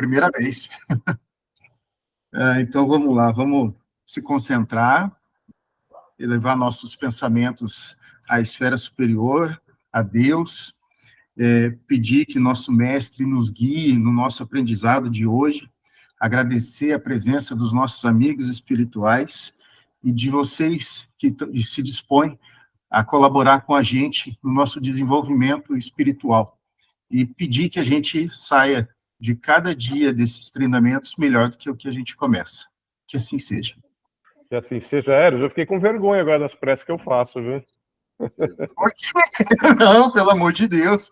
primeira vez. Então, vamos lá, vamos se concentrar, elevar nossos pensamentos à esfera superior, a Deus, pedir que nosso mestre nos guie no nosso aprendizado de hoje, agradecer a presença dos nossos amigos espirituais e de vocês que se dispõem a colaborar com a gente no nosso desenvolvimento espiritual e pedir que a gente saia de cada dia desses treinamentos melhor do que o que a gente começa. Que assim seja. Que assim seja, Eros. Eu fiquei com vergonha agora das preces que eu faço, viu? Não, pelo amor de Deus.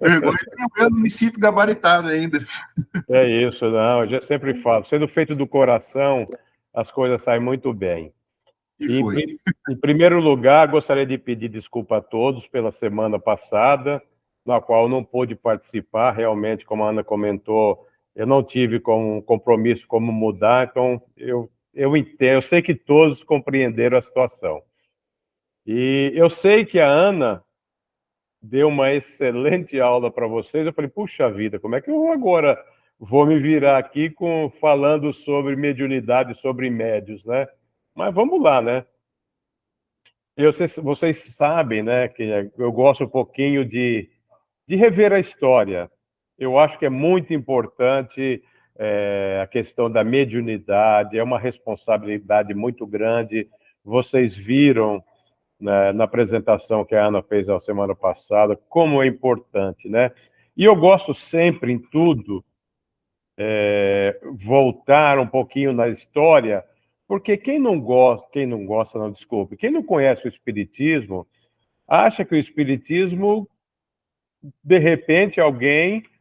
Vergonha, eu não me sinto gabaritado ainda. É isso, não, eu já sempre falo. Sendo feito do coração, as coisas saem muito bem. E foi. Em primeiro lugar, gostaria de pedir desculpa a todos pela semana passada, na qual não pude participar. Realmente, como a Ana comentou, eu não tive com compromisso como mudar, então eu entendo, eu sei que todos compreenderam a situação. E eu sei que a Ana deu uma excelente aula para vocês. Eu falei, puxa vida, como é que eu agora vou me virar aqui falando sobre mediunidade, sobre médios, né? Mas vamos lá, né? Vocês sabem, né, que eu gosto um pouquinho de rever a história. Eu acho que é muito importante a questão da mediunidade, é uma responsabilidade muito grande. Vocês viram, né, na apresentação que a Ana fez na semana passada, como é importante, né? E eu gosto sempre, em tudo, voltar um pouquinho na história, porque não, desculpe, quem não conhece o Espiritismo, acha que o Espiritismo, de repente,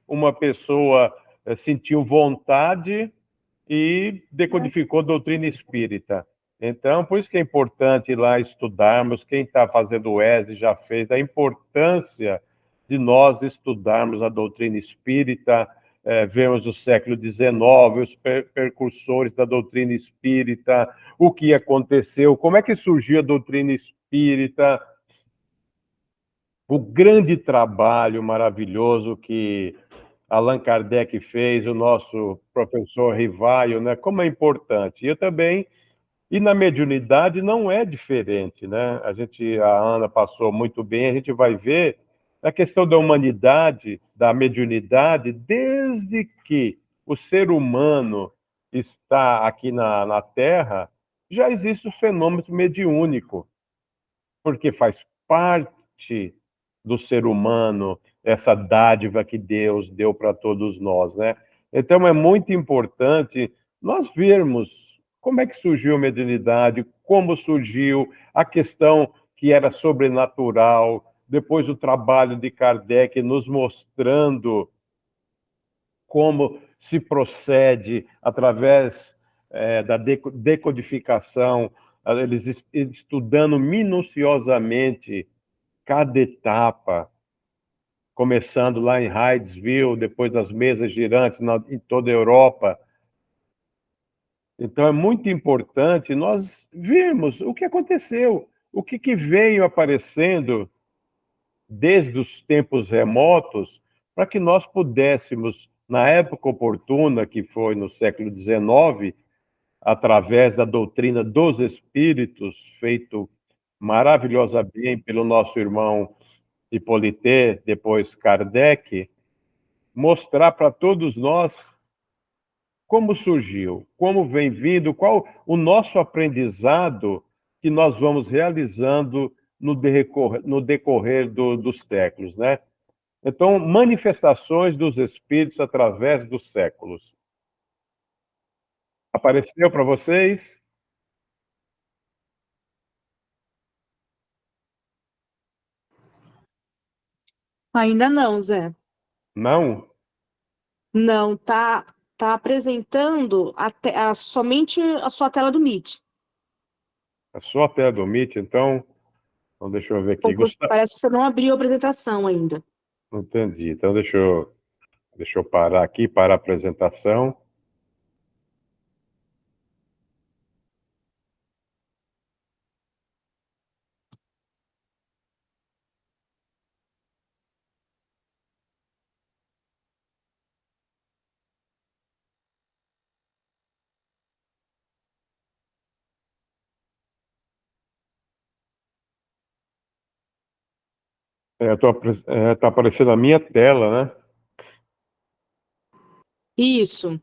uma pessoa sentiu vontade e decodificou a doutrina espírita. Então, por isso que é importante ir lá estudarmos, quem está fazendo o ESE já fez, da importância de nós estudarmos a doutrina espírita, vemos o século XIX, os precursores da doutrina espírita, o que aconteceu, como é que surgiu a doutrina espírita, o grande trabalho maravilhoso que Allan Kardec fez, o nosso professor Rivaio, né? Como é importante. Eu também, e na mediunidade não é diferente, né? A Ana passou muito bem, a gente vai ver a questão da humanidade, da mediunidade, desde que o ser humano está aqui na Terra, já existe o fenômeno mediúnico, porque faz parte do ser humano essa dádiva que Deus deu para todos nós, né? Então é muito importante nós vermos como é que surgiu a mediunidade, como surgiu a questão que era sobrenatural, depois o trabalho de Kardec nos mostrando como se procede através da decodificação, eles estudando minuciosamente cada etapa, começando lá em Hydesville, depois nas mesas girantes em toda a Europa. Então é muito importante nós vermos o que aconteceu, o que veio aparecendo desde os tempos remotos, para que nós pudéssemos, na época oportuna, que foi no século XIX, através da doutrina dos espíritos, feito maravilhosamente pelo nosso irmão Hippolyte, depois Kardec, mostrar para todos nós como surgiu, como vem vindo, qual o nosso aprendizado que nós vamos realizando no decorrer dos séculos, né? Então, manifestações dos espíritos através dos séculos. Apareceu para vocês? Ainda não, Zé. Não? Não, tá apresentando somente a sua tela do Meet. É só a tela do Meet, então deixa eu ver aqui. Parece que você não abriu a apresentação ainda. Não entendi. Então deixa eu parar aqui para a apresentação. Tá aparecendo a minha tela, né? Isso.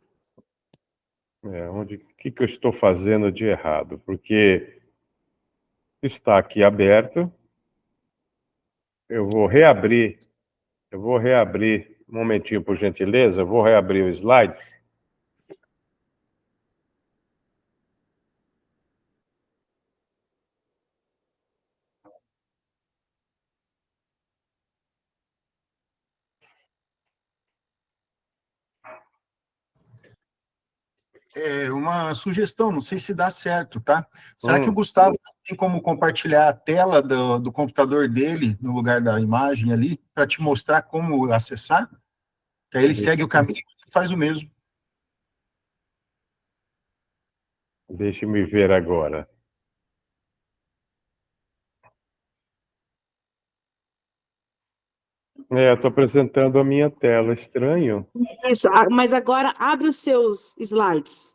O que eu estou fazendo de errado? Porque está aqui aberto. Eu vou reabrir. Um momentinho, por gentileza. Eu vou reabrir o slides. Uma sugestão, não sei se dá certo, tá? Será que o Gustavo tem como compartilhar a tela do computador dele no lugar da imagem ali, para te mostrar como acessar? Que aí ele segue o caminho e faz o mesmo. Deixe-me ver agora. Eu estou apresentando a minha tela. Estranho. Isso. Mas agora abre os seus slides.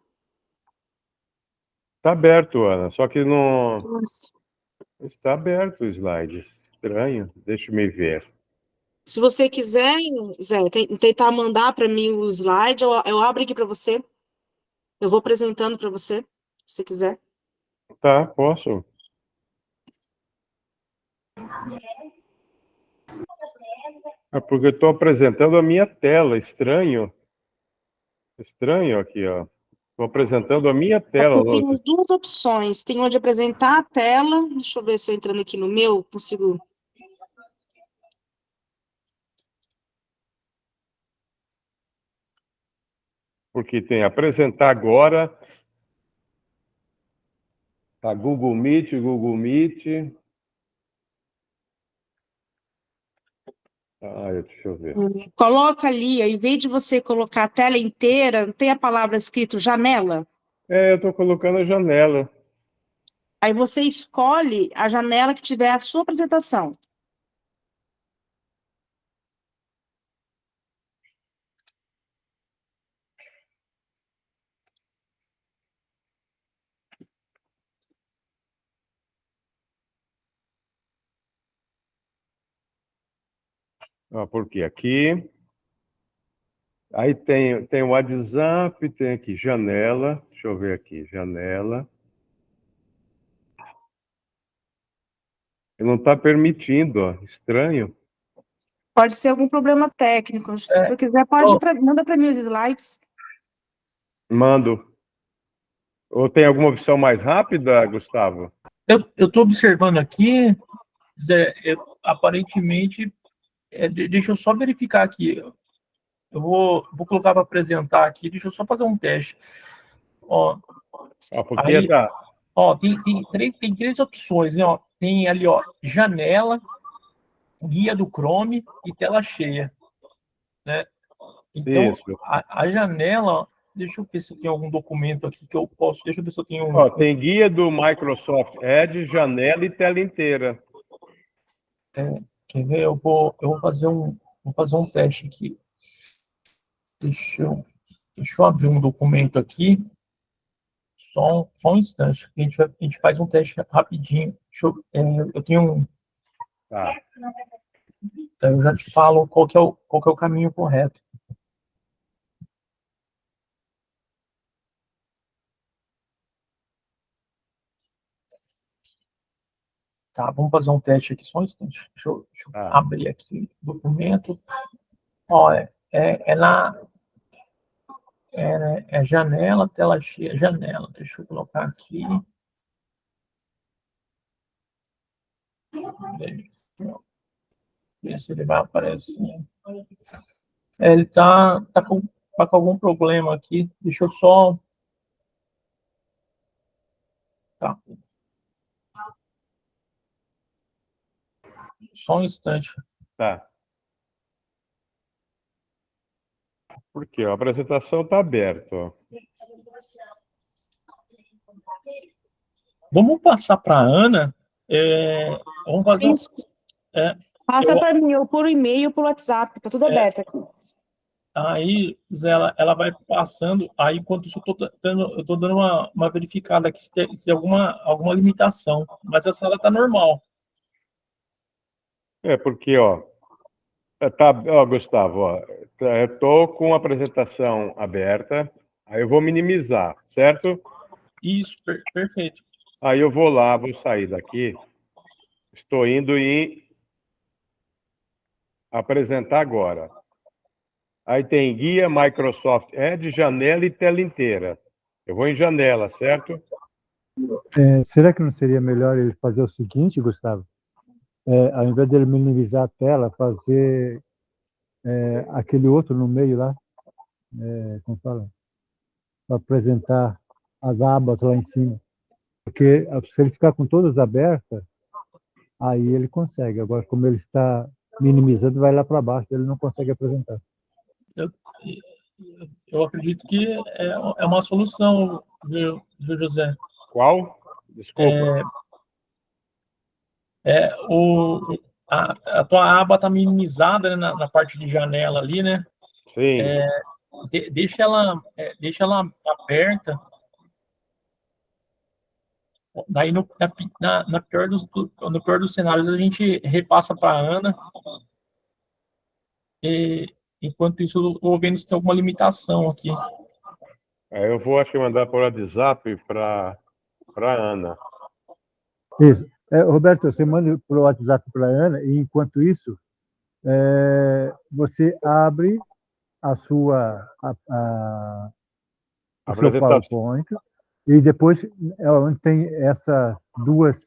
Está aberto, Ana. Só que não Nossa. está aberto o slide. Estranho. Deixe-me ver. Se você quiser, Zé, tentar mandar para mim o slide, eu abro aqui para você. Eu vou apresentando para você, se você quiser. Tá, posso. Porque eu estou apresentando a minha tela. Estranho. Estranho aqui, ó. Estou apresentando a minha tela. Eu tenho duas opções. Tem onde apresentar a tela. Deixa eu ver se eu entrando aqui no meu, consigo. Porque tem apresentar agora. Tá Google Meet. Deixa eu ver. Coloca ali, em vez de você colocar a tela inteira, não tem a palavra escrito janela? Eu estou colocando a janela. Aí você escolhe a janela que tiver a sua apresentação. Porque aqui. Aí tem o WhatsApp, tem aqui janela. Deixa eu ver aqui, janela. Não está permitindo, ó. Estranho. Pode ser algum problema técnico. Se você quiser, manda para mim os slides. Mando. Ou tem alguma opção mais rápida, Gustavo? Eu estou observando aqui, Zé, aparentemente, deixa eu só verificar aqui. Eu vou colocar para apresentar aqui, deixa eu só fazer um teste. Ó, Porque aí, tá. ó, tem três opções, né? Ó, tem ali, ó, janela, guia do Chrome e tela cheia, né? Então, Isso. a janela, deixa eu ver se tem algum documento aqui que eu posso, deixa eu ver se eu tenho Tem guia do Microsoft Edge, janela e tela inteira. Quer ver? Eu vou fazer um teste aqui. Deixa eu abrir um documento aqui. Só um instante. A gente faz um teste rapidinho. Eu tenho um. Tá. Eu já te falo qual que é o caminho correto. Tá, vamos fazer um teste aqui, só um instante. Deixa eu abrir aqui o documento. Ó, janela, tela cheia, janela. Deixa eu colocar aqui. Ver se ele vai aparecer. Ele tá com algum problema aqui. Deixa eu só. Tá. Só um instante. Tá. Porque a apresentação está aberta. Ó. Vamos passar para a Ana. Vamos fazer Isso. Passa para mim, ou por e-mail ou por WhatsApp, tá tudo aberto aqui. Aí, Zé, ela vai passando. Aí, enquanto isso, eu estou dando uma verificada aqui se tem alguma limitação. Mas a sala está normal. É porque, ó, tá, ó, Gustavo, ó, eu tô com a apresentação aberta, aí eu vou minimizar, certo? Isso, perfeito. Aí eu vou lá, vou sair daqui, estou indo em apresentar agora. Aí tem guia, Microsoft Edge, janela e tela inteira. Eu vou em janela, certo? Será que não seria melhor ele fazer o seguinte, Gustavo? Ao invés dele minimizar a tela, fazer aquele outro no meio lá, como fala? Para apresentar as abas lá em cima. Porque se ele ficar com todas abertas, aí ele consegue. Agora, como ele está minimizando, vai lá para baixo, ele não consegue apresentar. Eu acredito que é uma solução, viu, José? Qual? Desculpa. A tua aba está minimizada, né, na parte de janela ali, né? Sim. Deixa ela aberta. Daí, no pior dos cenários, a gente repassa para a Ana. E, enquanto isso, eu estou vendo se tem alguma limitação aqui. Eu vou, acho que, mandar por WhatsApp para Ana. Isso. Roberto, você manda por WhatsApp para a Ana, e enquanto isso, você abre o seu PowerPoint, e depois, onde tem essas duas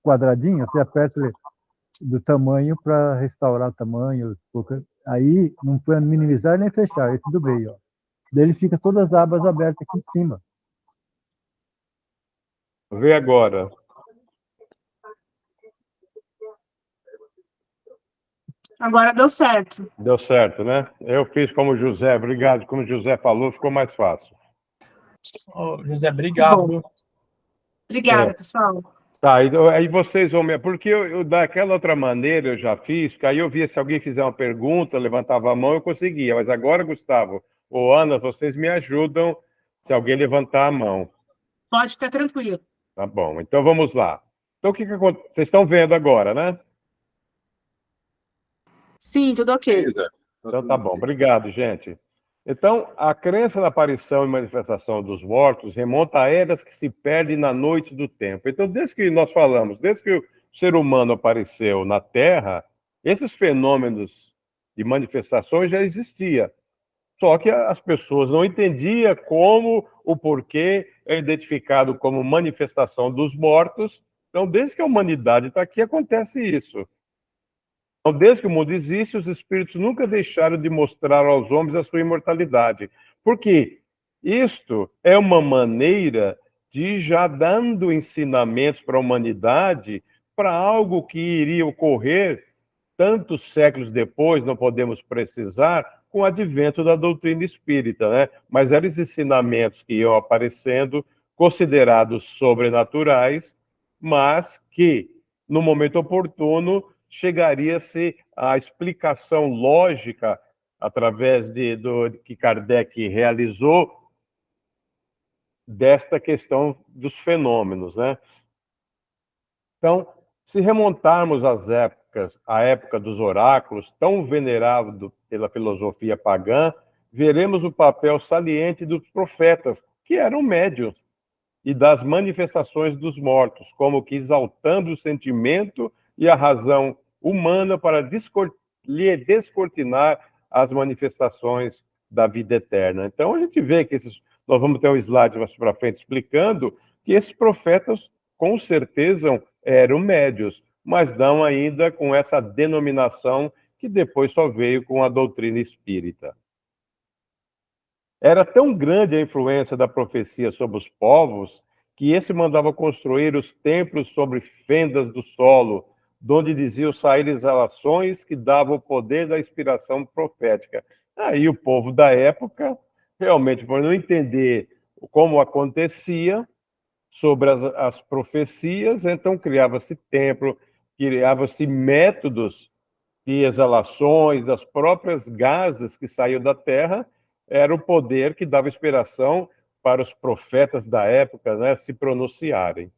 quadradinhas, você aperta do tamanho para restaurar o tamanho. Aí não foi minimizar nem fechar, esse do meio. Ó. Daí ele fica todas as abas abertas aqui em cima. Vê agora. Agora deu certo. Deu certo, né? Eu fiz como o José, obrigado. Como o José falou, ficou mais fácil. José, obrigado. Obrigada, pessoal. Tá, aí vocês vão... Porque eu daquela outra maneira eu já fiz, que aí eu via se alguém fizer uma pergunta, levantava a mão, eu conseguia. Mas agora, Gustavo ou Ana, vocês me ajudam se alguém levantar a mão. Pode ficar tranquilo. Tá bom, então vamos lá. Então, o que acontece? Vocês estão vendo agora, né? Sim, tudo ok. Então tá bom, obrigado, gente. Então, a crença na aparição e manifestação dos mortos remonta a eras que se perdem na noite do tempo. Então, desde que nós falamos, desde que o ser humano apareceu na Terra, esses fenômenos de manifestações já existiam. Só que as pessoas não entendiam como o porquê é identificado como manifestação dos mortos. Então, desde que a humanidade está aqui, acontece isso. Então, desde que o mundo existe, os espíritos nunca deixaram de mostrar aos homens a sua imortalidade. Porque isto é uma maneira de ir já dando ensinamentos para a humanidade para algo que iria ocorrer tantos séculos depois, não podemos precisar, com o advento da doutrina espírita, né? Mas eram os ensinamentos que iam aparecendo, considerados sobrenaturais, mas que, no momento oportuno, chegaria-se à explicação lógica, através do que Kardec realizou, desta questão dos fenômenos, né? Então, se remontarmos à época dos oráculos, tão venerado pela filosofia pagã, veremos o papel saliente dos profetas, que eram médiuns, e das manifestações dos mortos, como que exaltando o sentimento e a razão humana para lhe descortinar as manifestações da vida eterna. Então, a gente vê que nós vamos ter um slide mais para frente explicando que esses profetas, com certeza, eram médios, mas não ainda com essa denominação que depois só veio com a doutrina espírita. Era tão grande a influência da profecia sobre os povos que esse mandava construir os templos sobre fendas do solo, donde diziam sair exalações que davam o poder da inspiração profética. Aí o povo da época, realmente, por não entender como acontecia sobre as profecias, então criava-se templo, criava-se métodos de exalações das próprias gases que saíam da terra, era o poder que dava inspiração para os profetas da época, né, se pronunciarem.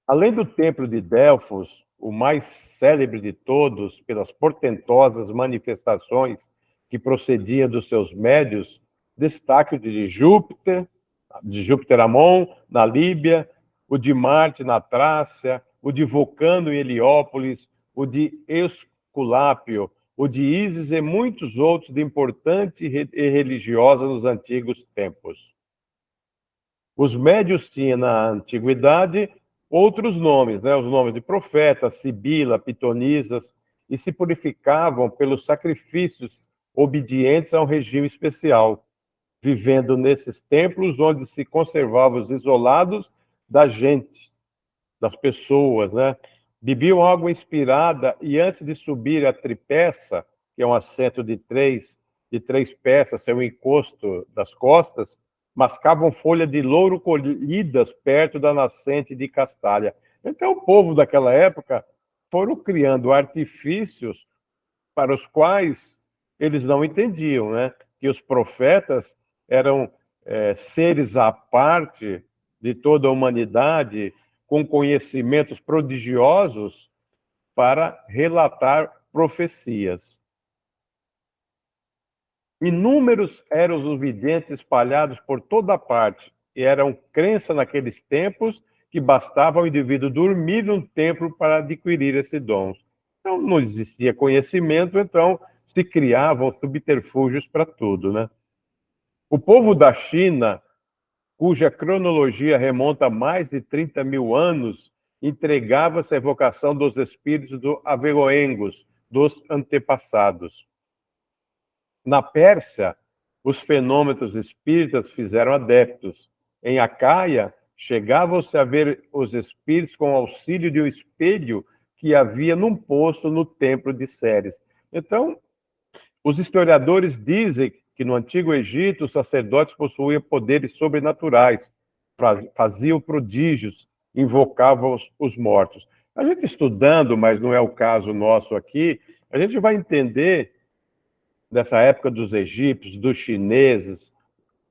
Além do templo de Delfos, o mais célebre de todos, pelas portentosas manifestações que procediam dos seus médios, destaque o de Júpiter Amon, na Líbia, o de Marte, na Trácia, o de Vulcano, em Heliópolis, o de Esculápio, o de Ísis e muitos outros de importante e religiosa nos antigos tempos. Os médios tinham, na antiguidade, outros nomes, né? Os nomes de profetas, Sibila, Pitonisas, e se purificavam pelos sacrifícios obedientes a um regime especial, vivendo nesses templos onde se conservavam os isolados da gente, das pessoas, né? Bebiam água inspirada e antes de subir a tripeça, que é um assento de três peças, é um encosto das costas, mascavam folha de louro colhidas perto da nascente de Castalha. Então, o povo daquela época foram criando artifícios para os quais eles não entendiam, né? Que os profetas eram seres à parte de toda a humanidade, com conhecimentos prodigiosos para relatar profecias. Inúmeros eram os videntes espalhados por toda parte, e eram crença naqueles tempos que bastava ao indivíduo dormir num templo para adquirir esse dom. Então, não existia conhecimento, então se criavam subterfúgios para tudo, né? O povo da China, cuja cronologia remonta a mais de 30 mil anos, entregava-se à evocação dos espíritos do Averoengos, dos antepassados. Na Pérsia, os fenômenos espíritas fizeram adeptos. Em Acaia, chegavam-se a ver os espíritos com auxílio de um espelho que havia num poço no templo de Ceres. Então, os historiadores dizem que no Antigo Egito os sacerdotes possuíam poderes sobrenaturais, faziam prodígios, invocavam os mortos. A gente estudando, mas não é o caso nosso aqui, a gente vai entender dessa época dos egípcios, dos chineses,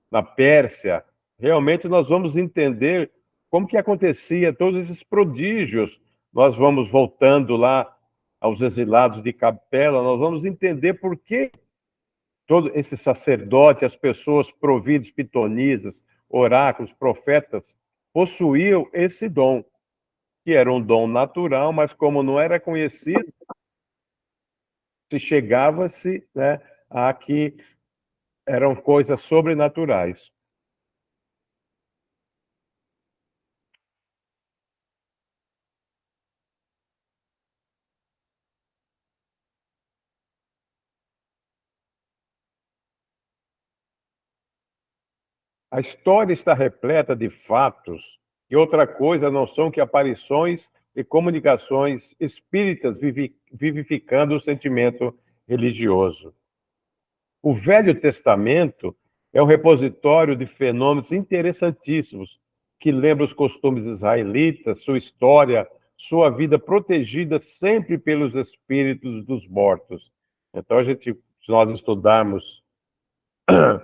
na Pérsia, realmente nós vamos entender como que acontecia todos esses prodígios. Nós vamos voltando lá aos exilados de Capela, nós vamos entender por que todo esse sacerdote, as pessoas providas, pitonisas, oráculos, profetas, possuíam esse dom, que era um dom natural, mas como não era conhecido, se chegava-se, né, a que eram coisas sobrenaturais. A história está repleta de fatos, e outra coisa não são que aparições e comunicações espíritas vivificando o sentimento religioso. O Velho Testamento é um repositório de fenômenos interessantíssimos, que lembram os costumes israelitas, sua história, sua vida protegida sempre pelos espíritos dos mortos. Então, se nós estudarmos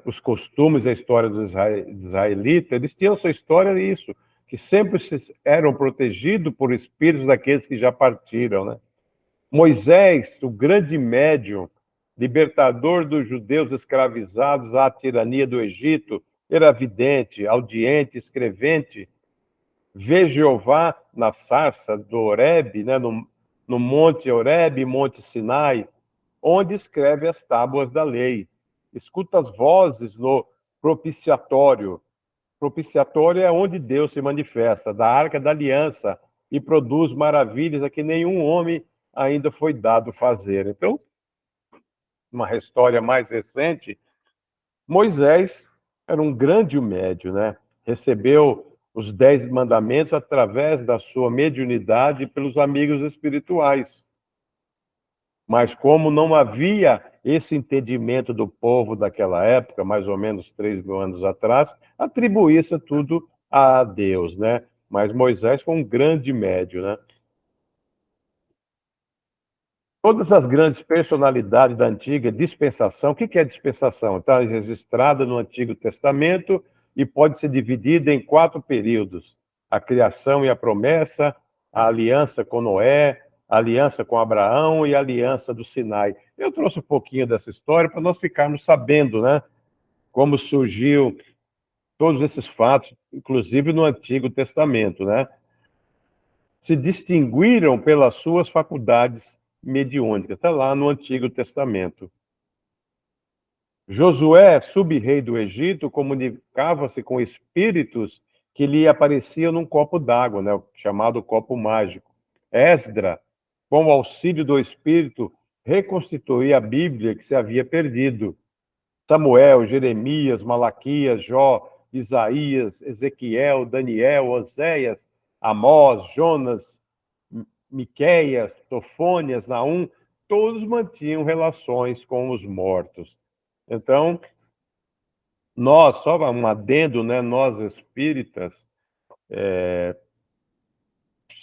os costumes e a história dos israelitas, eles tinham sua história isso, que sempre eram protegidos por espíritos daqueles que já partiram, né? Moisés, o grande médium, libertador dos judeus escravizados à tirania do Egito, era vidente, audiente, escrevente, vê Jeová na sarça do Horebe, né, no Monte Horebe, Monte Sinai, onde escreve as tábuas da lei. Escuta as vozes no propiciatório. Propiciatório é onde Deus se manifesta, da Arca da Aliança, e produz maravilhas a que nenhum homem ainda foi dado fazer. Então, uma história mais recente, Moisés era um grande médium, né? Recebeu os 10 mandamentos através da sua mediunidade pelos amigos espirituais. Mas como não havia esse entendimento do povo daquela época, mais ou menos 3 mil anos atrás, atribuía-se tudo a Deus, né? Mas Moisés foi um grande médium, né? Todas as grandes personalidades da antiga dispensação, o que é dispensação? Está registrada no Antigo Testamento e pode ser dividida em 4 períodos: a criação e a promessa, a aliança com Noé, a aliança com Abraão e a aliança do Sinai. Eu trouxe um pouquinho dessa história para nós ficarmos sabendo, né, como surgiu todos esses fatos, inclusive no Antigo Testamento, né? Se distinguiram pelas suas faculdades mediúnicas. Está lá no Antigo Testamento. Josué, sub-rei do Egito, comunicava-se com espíritos que lhe apareciam num copo d'água, né, chamado copo mágico. Esdra, com o auxílio do espírito, reconstituía a Bíblia que se havia perdido. Samuel, Jeremias, Malaquias, Jó, Isaías, Ezequiel, Daniel, Oséias, Amós, Jonas, Miqueias, Sofônias, Naum, todos mantinham relações com os mortos. Então, nós, só um adendo, né, nós espíritas,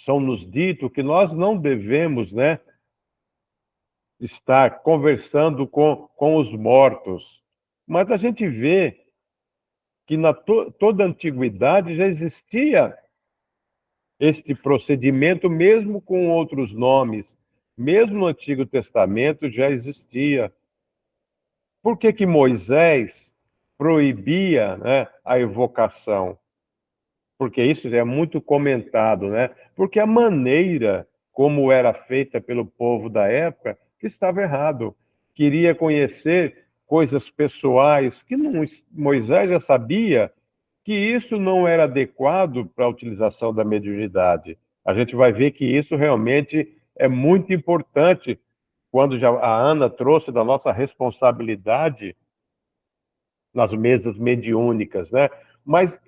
são-nos dito que nós não devemos, né, estar conversando com os mortos. Mas a gente vê que na toda a antiguidade já existia este procedimento, mesmo com outros nomes. Mesmo no Antigo Testamento já existia. Por que Moisés proibia, né, a evocação? Porque isso é muito comentado, né? Porque a maneira como era feita pelo povo da época que estava errado. Queria conhecer coisas pessoais que não, Moisés já sabia que isso não era adequado para a utilização da mediunidade. A gente vai ver que isso realmente é muito importante quando já a Ana trouxe da nossa responsabilidade nas mesas mediúnicas, né? Mas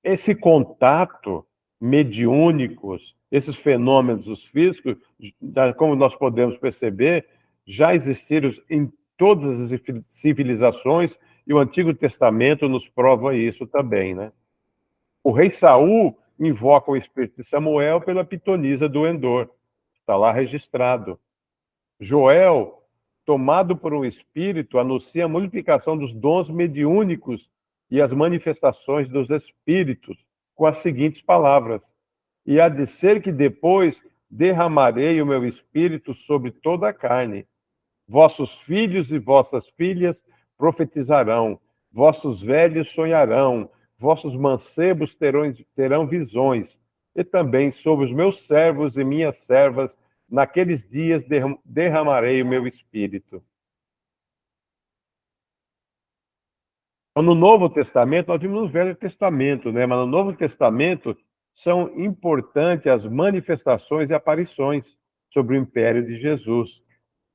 esse contato mediúnicos, esses fenômenos físicos, como nós podemos perceber, já existiram em todas as civilizações e o Antigo Testamento nos prova isso também, né? O rei Saul invoca o espírito de Samuel pela pitonisa do Endor. Está lá registrado. Joel, tomado por um espírito, anuncia a multiplicação dos dons mediúnicos e as manifestações dos espíritos, com as seguintes palavras: e há de ser que depois derramarei o meu espírito sobre toda a carne. Vossos filhos e vossas filhas profetizarão, vossos velhos sonharão, vossos mancebos terão visões, e também sobre os meus servos e minhas servas, naqueles dias derramarei o meu espírito. Então, no Novo Testamento, nós vimos no Velho Testamento, né? Mas no Novo Testamento são importantes as manifestações e aparições sobre o império de Jesus,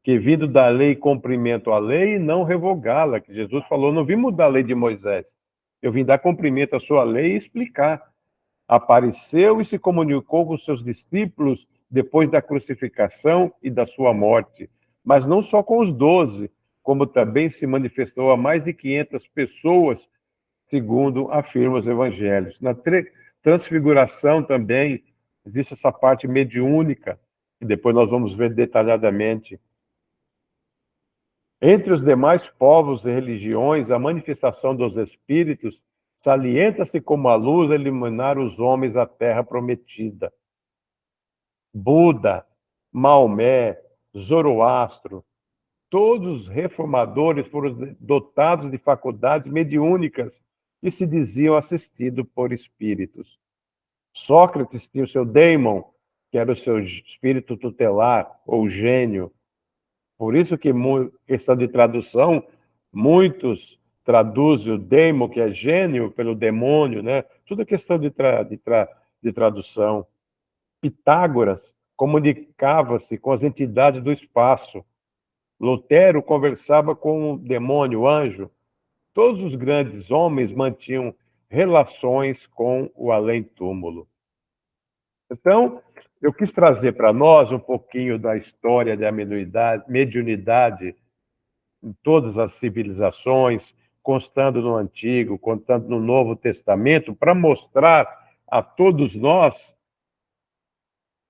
que vindo da lei cumprimento à lei e não revogá-la, que Jesus falou, não vim mudar a lei de Moisés, eu vim dar cumprimento à sua lei e explicar. Apareceu e se comunicou com seus discípulos depois da crucificação e da sua morte, mas não só com os 12, como também se manifestou a mais de 500 pessoas, segundo afirmam os evangelhos. Na transfiguração também existe essa parte mediúnica, que depois nós vamos ver detalhadamente. Entre os demais povos e religiões, a manifestação dos espíritos salienta-se como a luz a iluminar os homens à terra prometida. Buda, Maomé, Zoroastro, todos os reformadores foram dotados de faculdades mediúnicas e se diziam assistidos por espíritos. Sócrates tinha o seu daimon, que era o seu espírito tutelar, ou gênio. Por isso que, questão de tradução, muitos traduzem o daimon, que é gênio, pelo demônio, né? Tudo é questão de tradução. Pitágoras comunicava-se com as entidades do espaço. Lutero conversava com o demônio, o anjo. Todos os grandes homens mantinham relações com o além-túmulo. Então, eu quis trazer para nós um pouquinho da história da mediunidade em todas as civilizações, constando no Antigo, contando no Novo Testamento, para mostrar a todos nós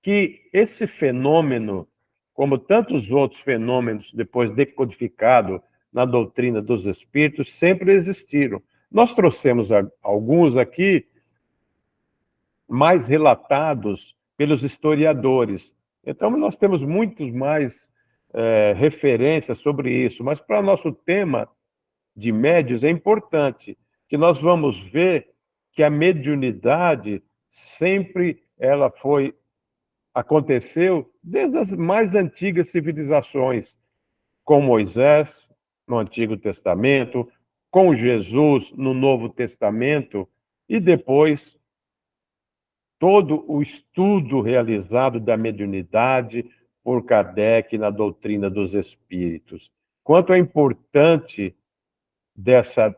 que esse fenômeno, como tantos outros fenômenos depois decodificado na doutrina dos espíritos, sempre existiram. Nós trouxemos alguns aqui mais relatados pelos historiadores, Então, nós temos muitos mais referências sobre isso, mas para nosso tema de médios é importante que nós vamos ver que a mediunidade sempre ela aconteceu desde as mais antigas civilizações, com Moisés no Antigo Testamento, com Jesus no Novo Testamento e depois todo o estudo realizado da mediunidade por Kardec na doutrina dos espíritos. Quanto é importante dessa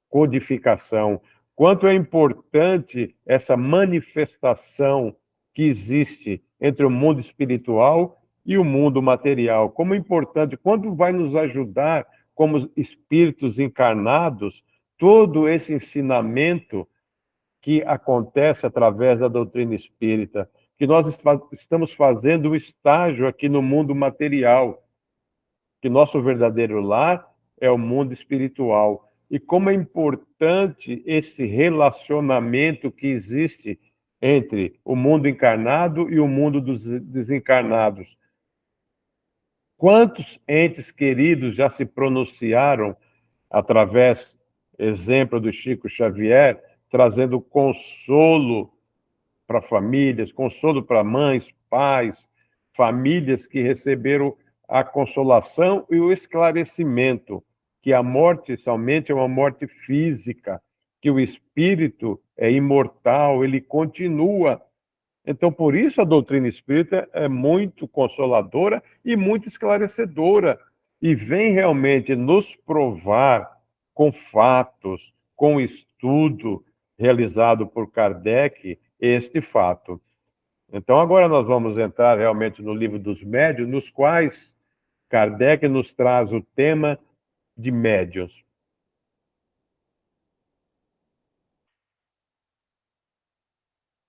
codificação, quanto é importante essa manifestação que existe entre o mundo espiritual e o mundo material, como é importante, quanto vai nos ajudar como espíritos encarnados, todo esse ensinamento que acontece através da doutrina espírita, que nós estamos fazendo um estágio aqui no mundo material, que nosso verdadeiro lar é o mundo espiritual. E como é importante esse relacionamento que existe entre o mundo encarnado e o mundo dos desencarnados. Quantos entes queridos já se pronunciaram através, exemplo do Chico Xavier, trazendo consolo para famílias, consolo para mães, pais, famílias que receberam a consolação e o esclarecimento que a morte somente é uma morte física, que o espírito é imortal, ele continua. Então, por isso a doutrina espírita é muito consoladora e muito esclarecedora e vem realmente nos provar com fatos, com estudo realizado por Kardec, este fato. Então, agora nós vamos entrar realmente no livro dos médiuns, nos quais Kardec nos traz o tema de médiuns.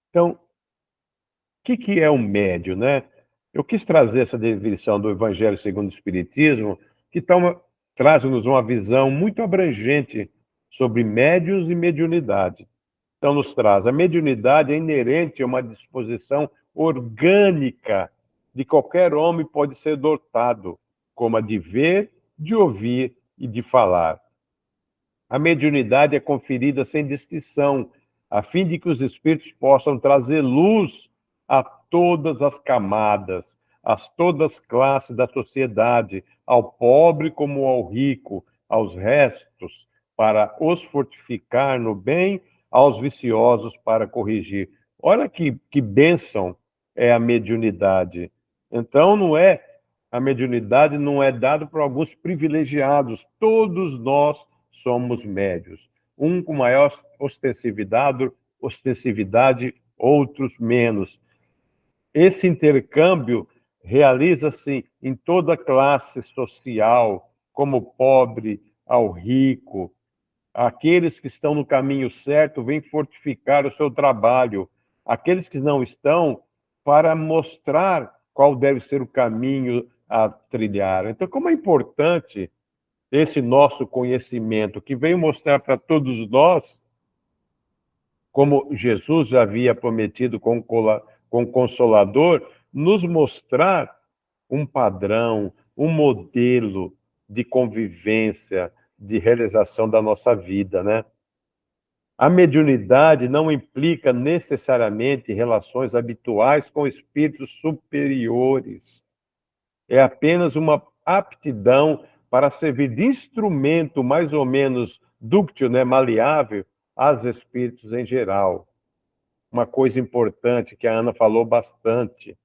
Então, o que é um médium, né? Eu quis trazer essa definição do Evangelho segundo o Espiritismo, que traz-nos uma visão muito abrangente sobre médiuns e mediunidade. Então, nos traz, a mediunidade é inerente a uma disposição orgânica de qualquer homem pode ser dotado, como a de ver, de ouvir e de falar. A mediunidade é conferida sem distinção, a fim de que os espíritos possam trazer luz a todas as camadas, a todas as classes da sociedade, ao pobre como ao rico, aos restos, para os fortificar no bem, aos viciosos para corrigir. Olha que bênção é a mediunidade. Então, a mediunidade não é dada para alguns privilegiados, todos nós somos médios. Um com maior ostensividade, outros menos. Esse intercâmbio realiza-se em toda classe social, como pobre ao rico. Aqueles que estão no caminho certo vêm fortificar o seu trabalho. Aqueles que não estão, para mostrar qual deve ser o caminho a trilhar. Então, como é importante esse nosso conhecimento, que veio mostrar para todos nós, como Jesus já havia prometido com o Consolador, nos mostrar um padrão, um modelo de convivência, de realização da nossa vida, né? A mediunidade não implica necessariamente relações habituais com espíritos superiores. É apenas uma aptidão para servir de instrumento mais ou menos dúctil, né, maleável, aos espíritos em geral. Uma coisa importante que a Ana falou bastante.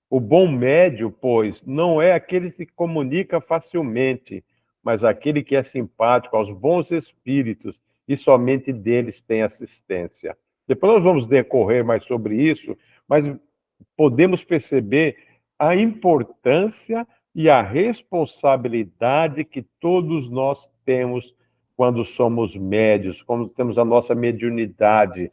O bom médio, pois, não é aquele que se comunica facilmente, mas aquele que é simpático aos bons espíritos e somente deles tem assistência. Depois nós vamos decorrer mais sobre isso, mas podemos perceber a importância e a responsabilidade que todos nós temos quando somos médios, quando temos a nossa mediunidade.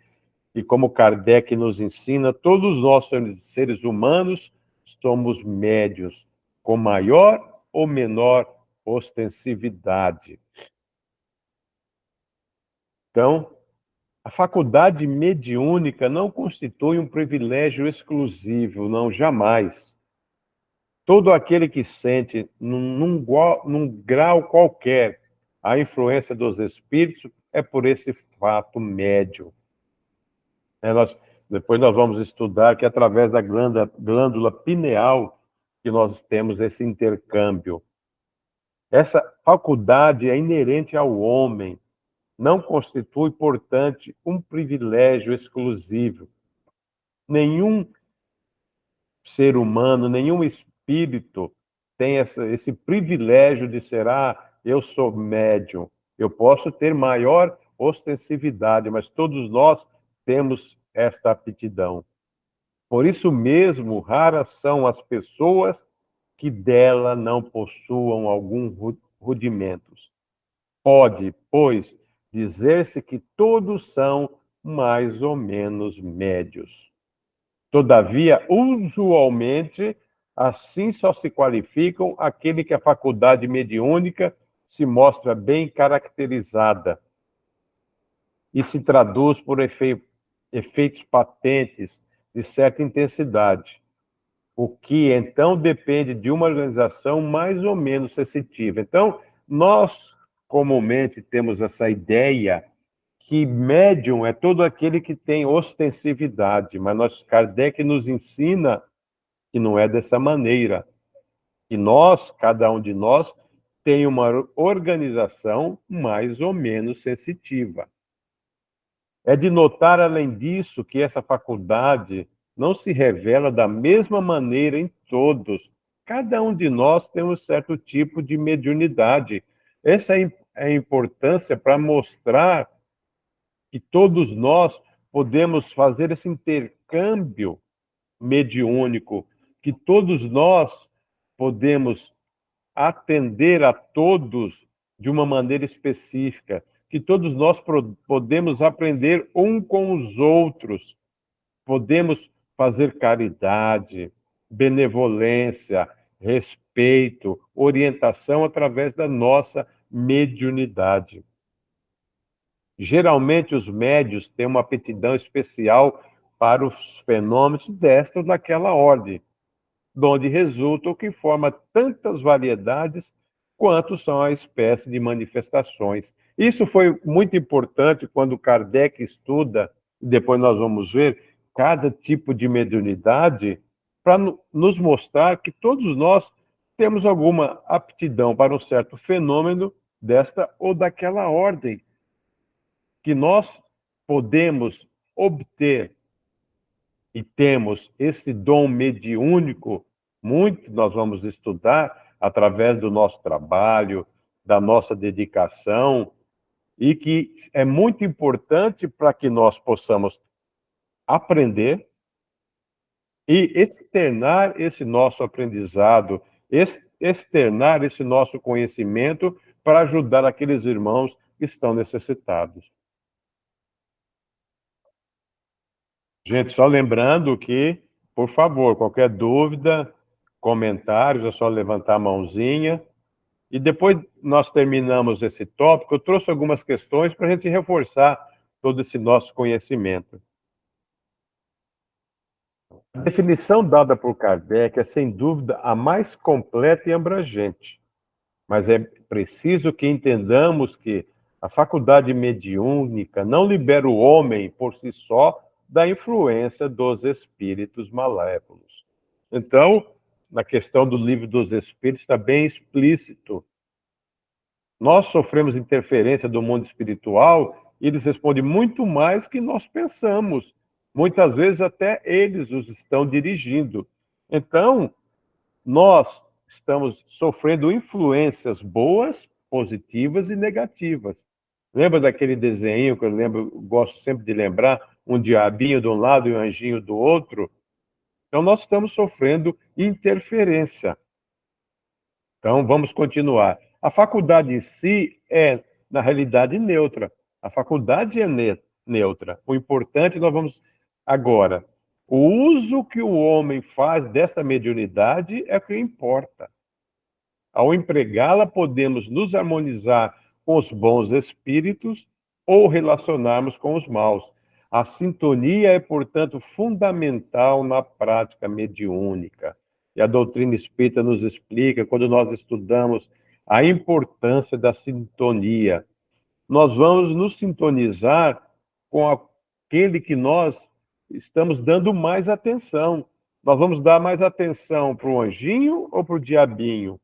E como Kardec nos ensina, todos nós, seres humanos, somos médios, com maior ou menor ostensividade. Então, a faculdade mediúnica não constitui um privilégio exclusivo, não, jamais. Todo aquele que sente, num grau qualquer, a influência dos espíritos é por esse fato médium. Depois nós vamos estudar que através da glândula pineal que nós temos esse intercâmbio. Essa faculdade é inerente ao homem, não constitui, portanto, um privilégio exclusivo. Nenhum ser humano, nenhum espírito tem esse privilégio de ser, eu sou médium. Eu posso ter maior ostensividade, mas todos nós temos esta aptidão. Por isso mesmo, raras são as pessoas que dela não possuam algum rudimentos. Pode, pois, dizer-se que todos são mais ou menos médios. Todavia, usualmente, assim só se qualificam aquele que a faculdade mediúnica se mostra bem caracterizada e se traduz por efeitos patentes de certa intensidade, o que, então, depende de uma organização mais ou menos sensitiva. Então, nós, comumente, temos essa ideia que médium é todo aquele que tem ostensividade, mas Kardec nos ensina que não é dessa maneira. Que nós, cada um de nós, tem uma organização mais ou menos sensitiva. É de notar, além disso, que essa faculdade não se revela da mesma maneira em todos. Cada um de nós tem um certo tipo de mediunidade. Essa é a importância para mostrar que todos nós podemos fazer esse intercâmbio mediúnico, que todos nós podemos atender a todos de uma maneira específica, que todos nós podemos aprender um com os outros, podemos fazer caridade, benevolência, respeito, orientação através da nossa mediunidade. Geralmente, os médios têm uma aptidão especial para os fenômenos desta ou daquela ordem, de onde resulta o que forma tantas variedades quanto são a espécie de manifestações. Isso foi muito importante quando Kardec estuda, e depois nós vamos ver, cada tipo de mediunidade, para nos mostrar que todos nós temos alguma aptidão para um certo fenômeno desta ou daquela ordem, que nós podemos obter e temos esse dom mediúnico, muito nós vamos estudar através do nosso trabalho, da nossa dedicação, e que é muito importante para que nós possamos aprender e externar esse nosso aprendizado, externar esse nosso conhecimento para ajudar aqueles irmãos que estão necessitados. Gente, só lembrando que, por favor, qualquer dúvida, comentários, é só levantar a mãozinha. E depois nós terminamos esse tópico, eu trouxe algumas questões para a gente reforçar todo esse nosso conhecimento. A definição dada por Kardec é, sem dúvida, a mais completa e abrangente. Mas é preciso que entendamos que a faculdade mediúnica não libera o homem por si só da influência dos espíritos malévolos. Então, na questão do Livro dos Espíritos está bem explícito. Nós sofremos interferência do mundo espiritual e eles respondem muito mais que nós pensamos. Muitas vezes até eles os estão dirigindo. Então, nós estamos sofrendo influências boas, positivas e negativas. Lembra daquele desenho que eu gosto sempre de lembrar? Um diabinho de um lado e um anjinho do outro? Então, nós estamos sofrendo interferência. Então, vamos continuar. A faculdade em si é, na realidade, neutra. A faculdade é neutra. O importante, nós vamos agora. O uso que o homem faz dessa mediunidade é o que importa. Ao empregá-la, podemos nos harmonizar com os bons espíritos ou relacionarmos com os maus. A sintonia é, portanto, fundamental na prática mediúnica. e a doutrina espírita nos explica, quando nós estudamos a importância da sintonia. Nós vamos nos sintonizar com aquele que nós estamos dando mais atenção. Nós vamos dar mais atenção para o anjinho ou para o diabinho?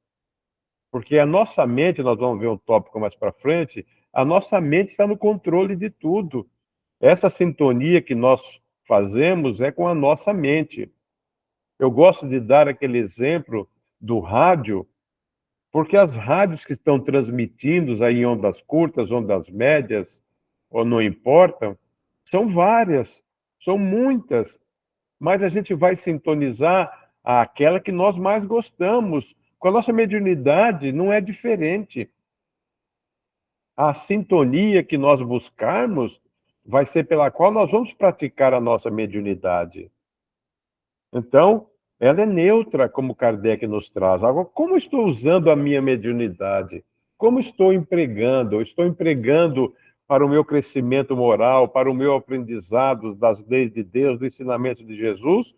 Porque a nossa mente, nós vamos ver um tópico mais para frente, a nossa mente está no controle de tudo. Essa sintonia que nós fazemos é com a nossa mente. Eu gosto de dar aquele exemplo do rádio, porque as rádios que estão transmitindo aí em ondas curtas, ondas médias, ou não importa, são várias, são muitas, mas a gente vai sintonizar aquela que nós mais gostamos. Com a nossa mediunidade não é diferente. A sintonia que nós buscarmos vai ser pela qual nós vamos praticar a nossa mediunidade. Então, ela é neutra, como Kardec nos traz. Agora, como estou usando a minha mediunidade? Como estou empregando? Eu estou empregando para o meu crescimento moral, para o meu aprendizado das leis de Deus, do ensinamento de Jesus?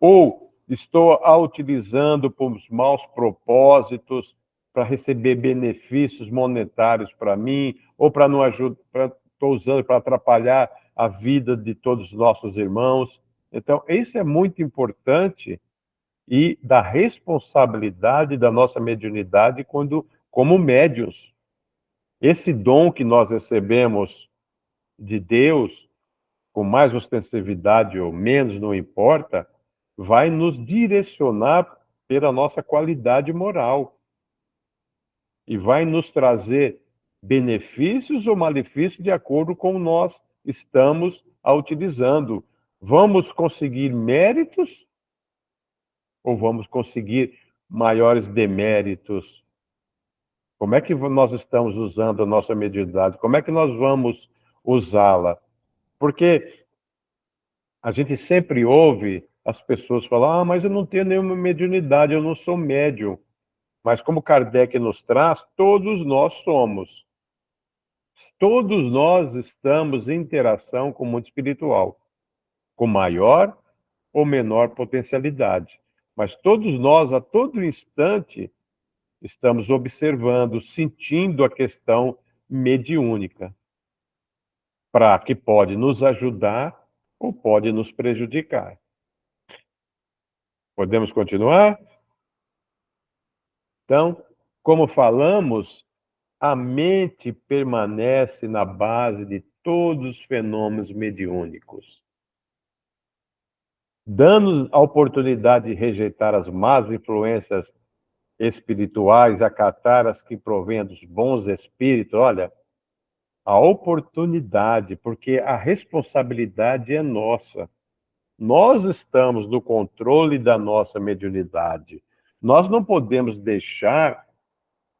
Ou estou a utilizando para os maus propósitos, para receber benefícios monetários para mim, ou para não ajudar, estou usando para atrapalhar a vida de todos os nossos irmãos? Então, isso é muito importante e da responsabilidade da nossa mediunidade como médiuns. Esse dom que nós recebemos de Deus, com mais ostensividade ou menos, não importa, vai nos direcionar pela nossa qualidade moral e vai nos trazer benefícios ou malefícios de acordo com nós estamos a utilizando. Vamos conseguir méritos ou vamos conseguir maiores deméritos? Como é que nós estamos usando a nossa mediunidade? Como é que nós vamos usá-la? Porque a gente sempre ouve as pessoas falar: mas eu não tenho nenhuma mediunidade, eu não sou médium. Mas como Kardec nos traz, todos nós somos. Todos nós estamos em interação com o mundo espiritual, com maior ou menor potencialidade. Mas todos nós, a todo instante, estamos observando, sentindo a questão mediúnica, para que pode nos ajudar ou pode nos prejudicar. Podemos continuar? Então, como falamos, a mente permanece na base de todos os fenômenos mediúnicos. Dando a oportunidade de rejeitar as más influências espirituais, acatar as que provêm dos bons espíritos, olha, a oportunidade, porque a responsabilidade é nossa. Nós estamos no controle da nossa mediunidade. Nós não podemos deixar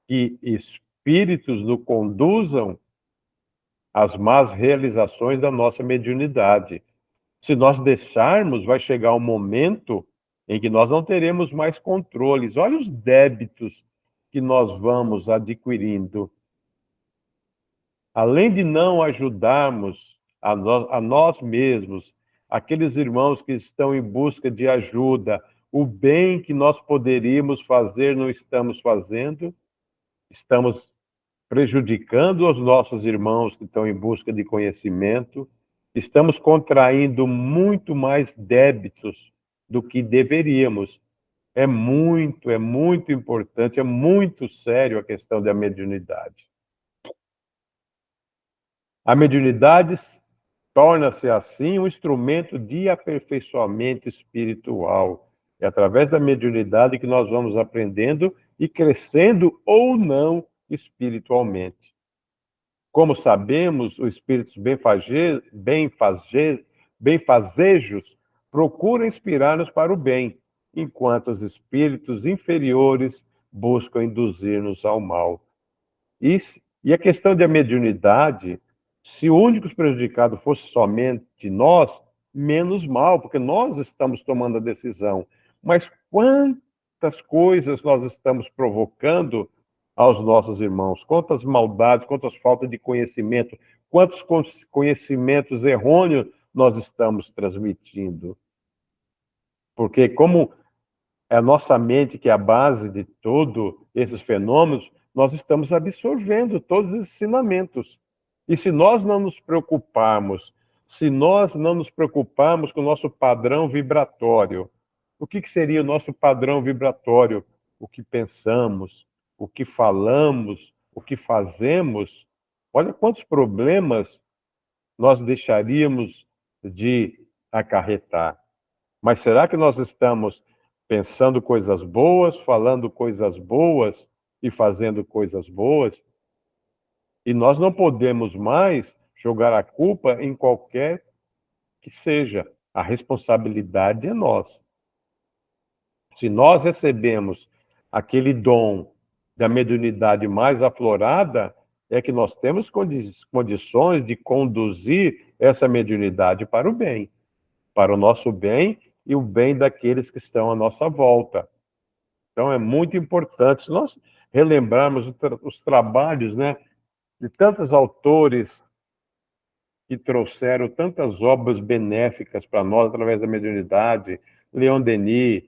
que espíritos nos conduzam às más realizações da nossa mediunidade. Se nós deixarmos, vai chegar um momento em que nós não teremos mais controles. Olha os débitos que nós vamos adquirindo. Além de não ajudarmos a nós mesmos, aqueles irmãos que estão em busca de ajuda, o bem que nós poderíamos fazer, não estamos fazendo, estamos prejudicando os nossos irmãos que estão em busca de conhecimento, estamos contraindo muito mais débitos do que deveríamos. É muito importante, é muito sério a questão da mediunidade. A mediunidade torna-se, assim, um instrumento de aperfeiçoamento espiritual. É através da mediunidade que nós vamos aprendendo e crescendo ou não espiritualmente. Como sabemos, os espíritos benfazejos procuram inspirar-nos para o bem, enquanto os espíritos inferiores buscam induzir-nos ao mal. E a questão da mediunidade, se o único prejudicado fosse somente nós, menos mal, porque nós estamos tomando a decisão. Mas quantas coisas nós estamos provocando aos nossos irmãos? Quantas maldades, quantas faltas de conhecimento, quantos conhecimentos errôneos nós estamos transmitindo? Porque como é a nossa mente que é a base de todos esses fenômenos, nós estamos absorvendo todos esses ensinamentos. E se nós não nos preocuparmos, se nós não nos preocuparmos com o nosso padrão vibratório, o que seria o nosso padrão vibratório? O que pensamos, o que falamos, o que fazemos. Olha quantos problemas nós deixaríamos de acarretar. Mas será que nós estamos pensando coisas boas, falando coisas boas e fazendo coisas boas? E nós não podemos mais jogar a culpa em qualquer que seja. A responsabilidade é nossa. Se nós recebemos aquele dom da mediunidade mais aflorada, é que nós temos condições de conduzir essa mediunidade para o bem, para o nosso bem e o bem daqueles que estão à nossa volta. Então é muito importante, se nós relembrarmos os trabalhos, né, de tantos autores que trouxeram tantas obras benéficas para nós através da mediunidade, Leon Denis,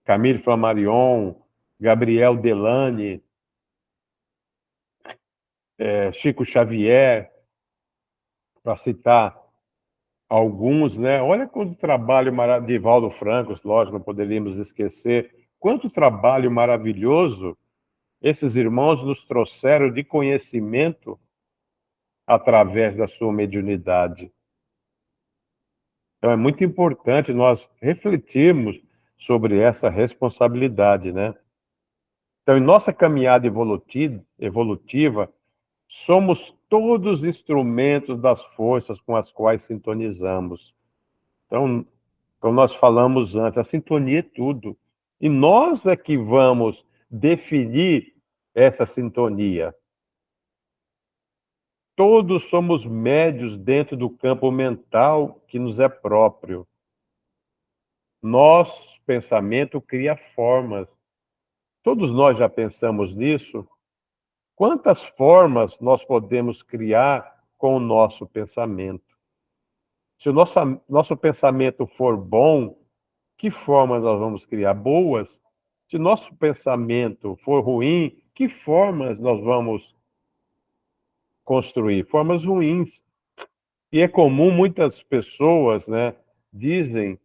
Camille Flammarion, Gabriel Delany, Chico Xavier, para citar alguns, né? Olha quanto trabalho maravilhoso, de Valdo Franco, lógico, não poderíamos esquecer, quanto trabalho maravilhoso esses irmãos nos trouxeram de conhecimento através da sua mediunidade. Então é muito importante nós refletirmos sobre essa responsabilidade, né? Então, em nossa caminhada evolutiva, somos todos instrumentos das forças com as quais sintonizamos. Então, como nós falamos antes, a sintonia é tudo. E nós é que vamos definir essa sintonia. Todos somos médios dentro do campo mental que nos é próprio. Nosso pensamento cria formas. Todos nós já pensamos nisso? Quantas formas nós podemos criar com o nosso pensamento? Se o nosso pensamento for bom, que formas nós vamos criar? Boas. Se nosso pensamento for ruim, que formas nós vamos construir? Formas ruins. E é comum muitas pessoas, né, dizem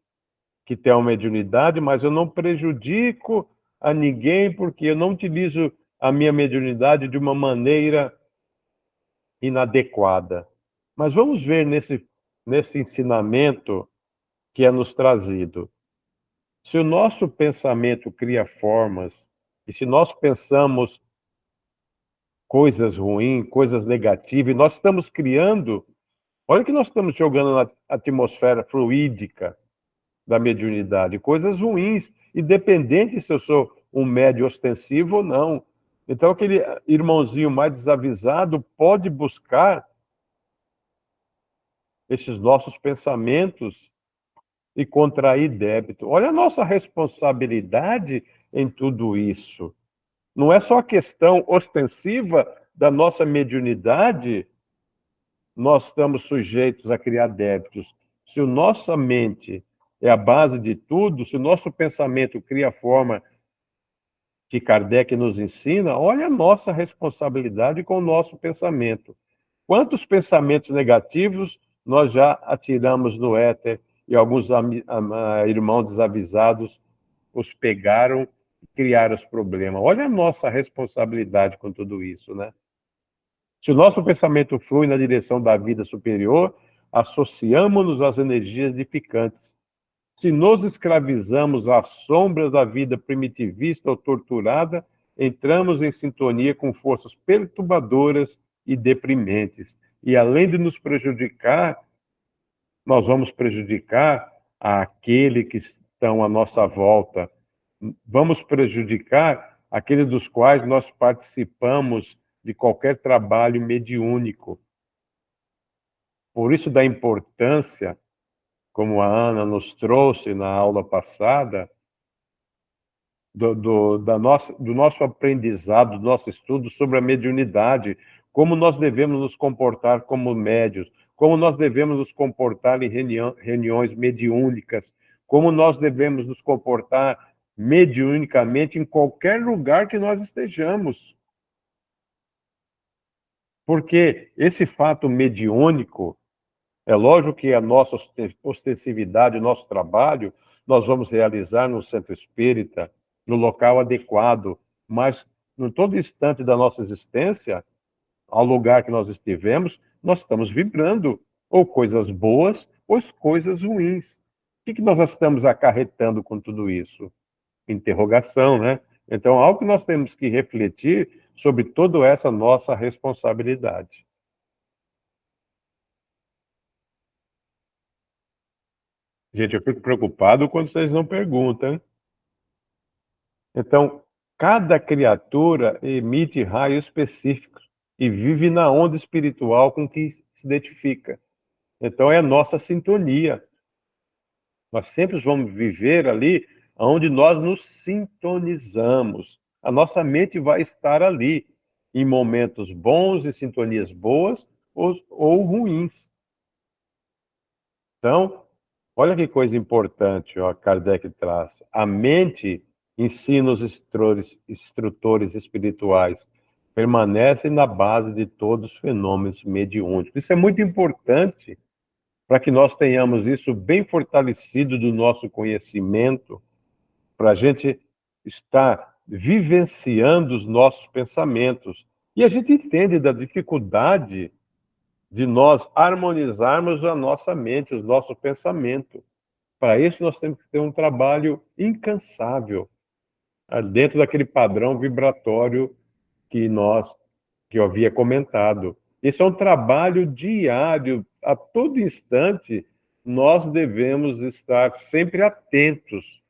que tem uma mediunidade, mas eu não prejudico a ninguém porque eu não utilizo a minha mediunidade de uma maneira inadequada. Mas vamos ver nesse ensinamento que é nos trazido. Se o nosso pensamento cria formas, e se nós pensamos coisas ruins, coisas negativas, e nós estamos criando, olha que nós estamos jogando na atmosfera fluídica da mediunidade, coisas ruins, independente se eu sou um médium ostensivo ou não. Então, aquele irmãozinho mais desavisado pode buscar esses nossos pensamentos e contrair débito. Olha a nossa responsabilidade em tudo isso. Não é só a questão ostensiva da nossa mediunidade, nós estamos sujeitos a criar débitos. Se a nossa mente é a base de tudo, se o nosso pensamento cria a forma que Kardec nos ensina, olha a nossa responsabilidade com o nosso pensamento. Quantos pensamentos negativos nós já atiramos no éter e alguns irmãos desavisados os pegaram e criaram os problemas. Olha a nossa responsabilidade com tudo isso, né? Se o nosso pensamento flui na direção da vida superior, associamos-nos às energias edificantes. Se nos escravizamos às sombras da vida primitivista ou torturada, entramos em sintonia com forças perturbadoras e deprimentes. E além de nos prejudicar, nós vamos prejudicar aquele que estão à nossa volta. Vamos prejudicar aqueles dos quais nós participamos de qualquer trabalho mediúnico. Por isso da importância, como a Ana nos trouxe na aula passada, do nosso aprendizado, do nosso estudo sobre a mediunidade, como nós devemos nos comportar como médios, como nós devemos nos comportar em reuniões mediúnicas, como nós devemos nos comportar mediunicamente em qualquer lugar que nós estejamos. Porque esse fato mediúnico, é lógico que a nossa ostensividade, o nosso trabalho, nós vamos realizar no centro espírita, no local adequado, mas em todo instante da nossa existência, ao lugar que nós estivemos, nós estamos vibrando ou coisas boas ou coisas ruins. O que nós estamos acarretando com tudo isso? Interrogação, né? Então, algo que nós temos que refletir sobre toda essa nossa responsabilidade. Gente, eu fico preocupado quando vocês não perguntam. Então, cada criatura emite raios específicos e vive na onda espiritual com que se identifica. Então, é a nossa sintonia. Nós sempre vamos viver ali onde nós nos sintonizamos. A nossa mente vai estar ali, em momentos bons e sintonias boas ou ruins. Então, olha que coisa importante, ó, Kardec traz. A mente ensina os instrutores espirituais, permanece na base de todos os fenômenos mediúnicos. Isso é muito importante para que nós tenhamos isso bem fortalecido do nosso conhecimento, para a gente estar vivenciando os nossos pensamentos. E a gente entende da dificuldade de nós harmonizarmos a nossa mente, o nosso pensamento. Para isso, nós temos que ter um trabalho incansável, dentro daquele padrão vibratório que eu havia comentado. Esse é um trabalho diário, a todo instante, nós devemos estar sempre atentos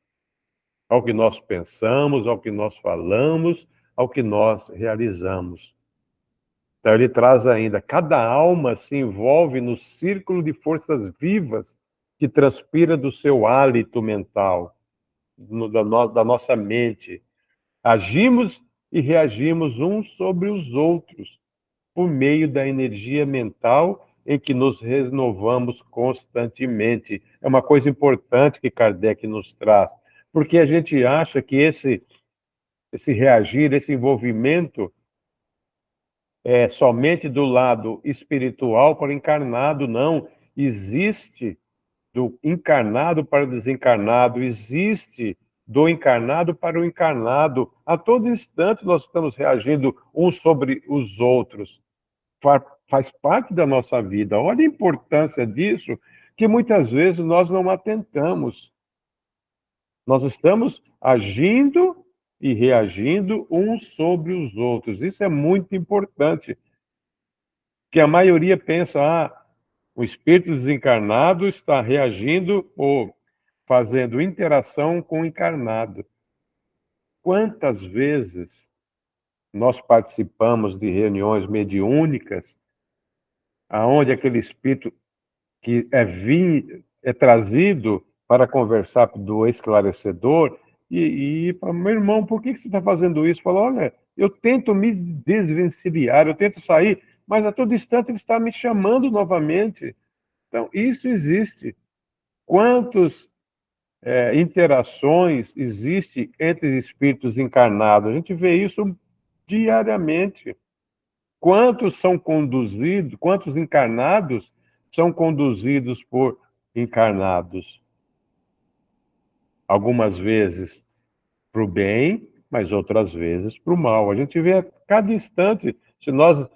ao que nós pensamos, ao que nós falamos, ao que nós realizamos. Então, ele traz ainda: cada alma se envolve no círculo de forças vivas que transpira do seu hálito mental, da nossa mente. Agimos e reagimos uns sobre os outros, por meio da energia mental em que nos renovamos constantemente. É uma coisa importante que Kardec nos traz, porque a gente acha que esse reagir, esse envolvimento é somente do lado espiritual para o encarnado. Não. Existe do encarnado para o desencarnado, existe do encarnado para o encarnado. A todo instante nós estamos reagindo uns sobre os outros. Faz parte da nossa vida. Olha a importância disso, que muitas vezes nós não atentamos. Nós estamos agindo e reagindo uns sobre os outros. Isso é muito importante. Que a maioria pensa, o espírito desencarnado está reagindo ou fazendo interação com o encarnado. Quantas vezes nós participamos de reuniões mediúnicas, aonde aquele espírito que é trazido para conversar do esclarecedor e fala: meu irmão, por que você está fazendo isso? Fala: olha, eu tento me desvencilhar, eu tento sair, mas a todo instante ele está me chamando novamente. Então, isso existe. Quantas interações existem entre espíritos encarnados? A gente vê isso diariamente. Quantos encarnados são conduzidos por encarnados? Algumas vezes para o bem, mas outras vezes para o mal. A gente vê a cada instante, se nós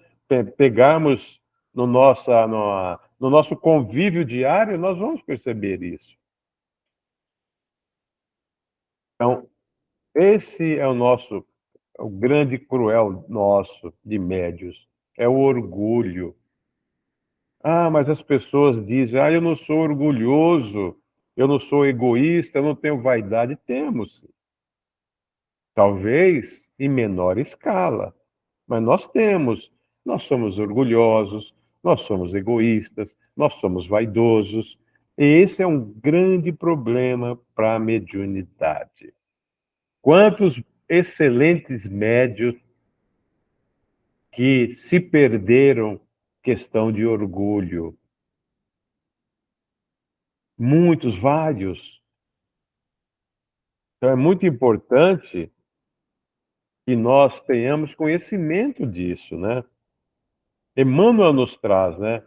pegarmos no nosso convívio diário, nós vamos perceber isso. Então, esse é o grande cruel nosso de médios, é o orgulho. Mas as pessoas dizem: eu não sou orgulhoso, eu não sou egoísta, eu não tenho vaidade. Temos. Talvez em menor escala, mas nós temos. Nós somos orgulhosos, nós somos egoístas, nós somos vaidosos. E esse é um grande problema para a mediunidade. Quantos excelentes médios que se perderam questão de orgulho? Muitos, vários. Então, é muito importante que nós tenhamos conhecimento disso, né? Emmanuel nos traz, né?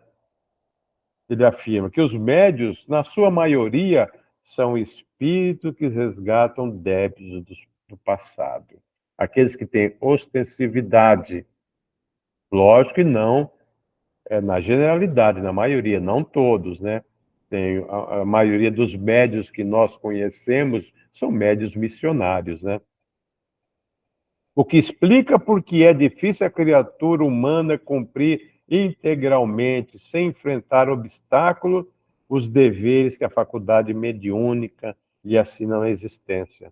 Ele afirma que os médios, na sua maioria, são espíritos que resgatam débitos do passado. Aqueles que têm ostensividade. Lógico que não, na generalidade, na maioria, não todos, né? Tem a maioria dos médios que nós conhecemos são médios missionários, né? O que explica por que é difícil a criatura humana cumprir integralmente, sem enfrentar obstáculo, os deveres que a faculdade mediúnica lhe assina na existência.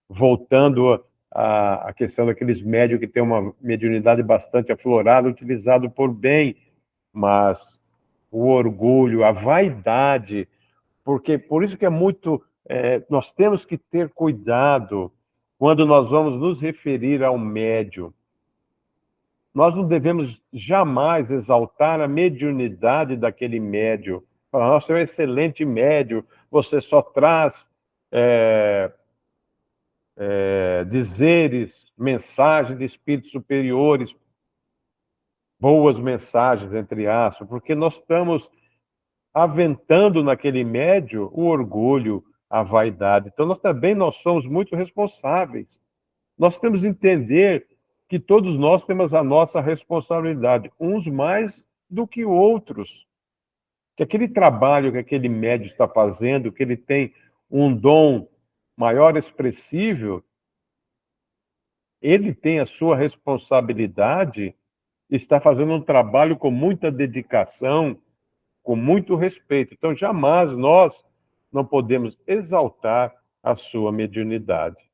Voltando à questão daqueles médios que têm uma mediunidade bastante aflorada, utilizado por bem, mas o orgulho, a vaidade, porque por isso que é muito, nós temos que ter cuidado quando nós vamos nos referir ao médium. Nós não devemos jamais exaltar a mediunidade daquele médium. Falar, nossa, você é um excelente médium, você só traz dizeres, mensagens de espíritos superiores, boas mensagens, entre aspas, porque nós estamos aventando naquele médium o orgulho, a vaidade. Então, nós somos muito responsáveis. Nós temos que entender que todos nós temos a nossa responsabilidade, uns mais do que outros. Que aquele trabalho que aquele médium está fazendo, que ele tem um dom maior expressivo, ele tem a sua responsabilidade, está fazendo um trabalho com muita dedicação, com muito respeito. Então, jamais nós não podemos exaltar a sua mediunidade.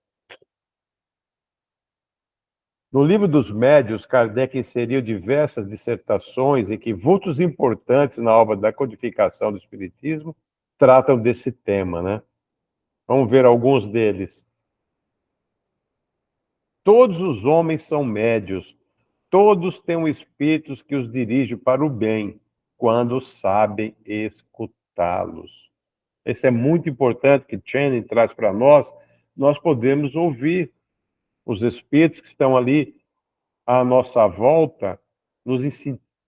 No livro dos Médiuns, Kardec inseriu diversas dissertações e que vultos importantes na obra da codificação do Espiritismo tratam desse tema, né? Vamos ver alguns deles. Todos os homens são médios, todos têm um espírito que os dirige para o bem, quando sabem escutá-los. Isso é muito importante que Channing traz para nós podemos ouvir os espíritos que estão ali à nossa volta, nos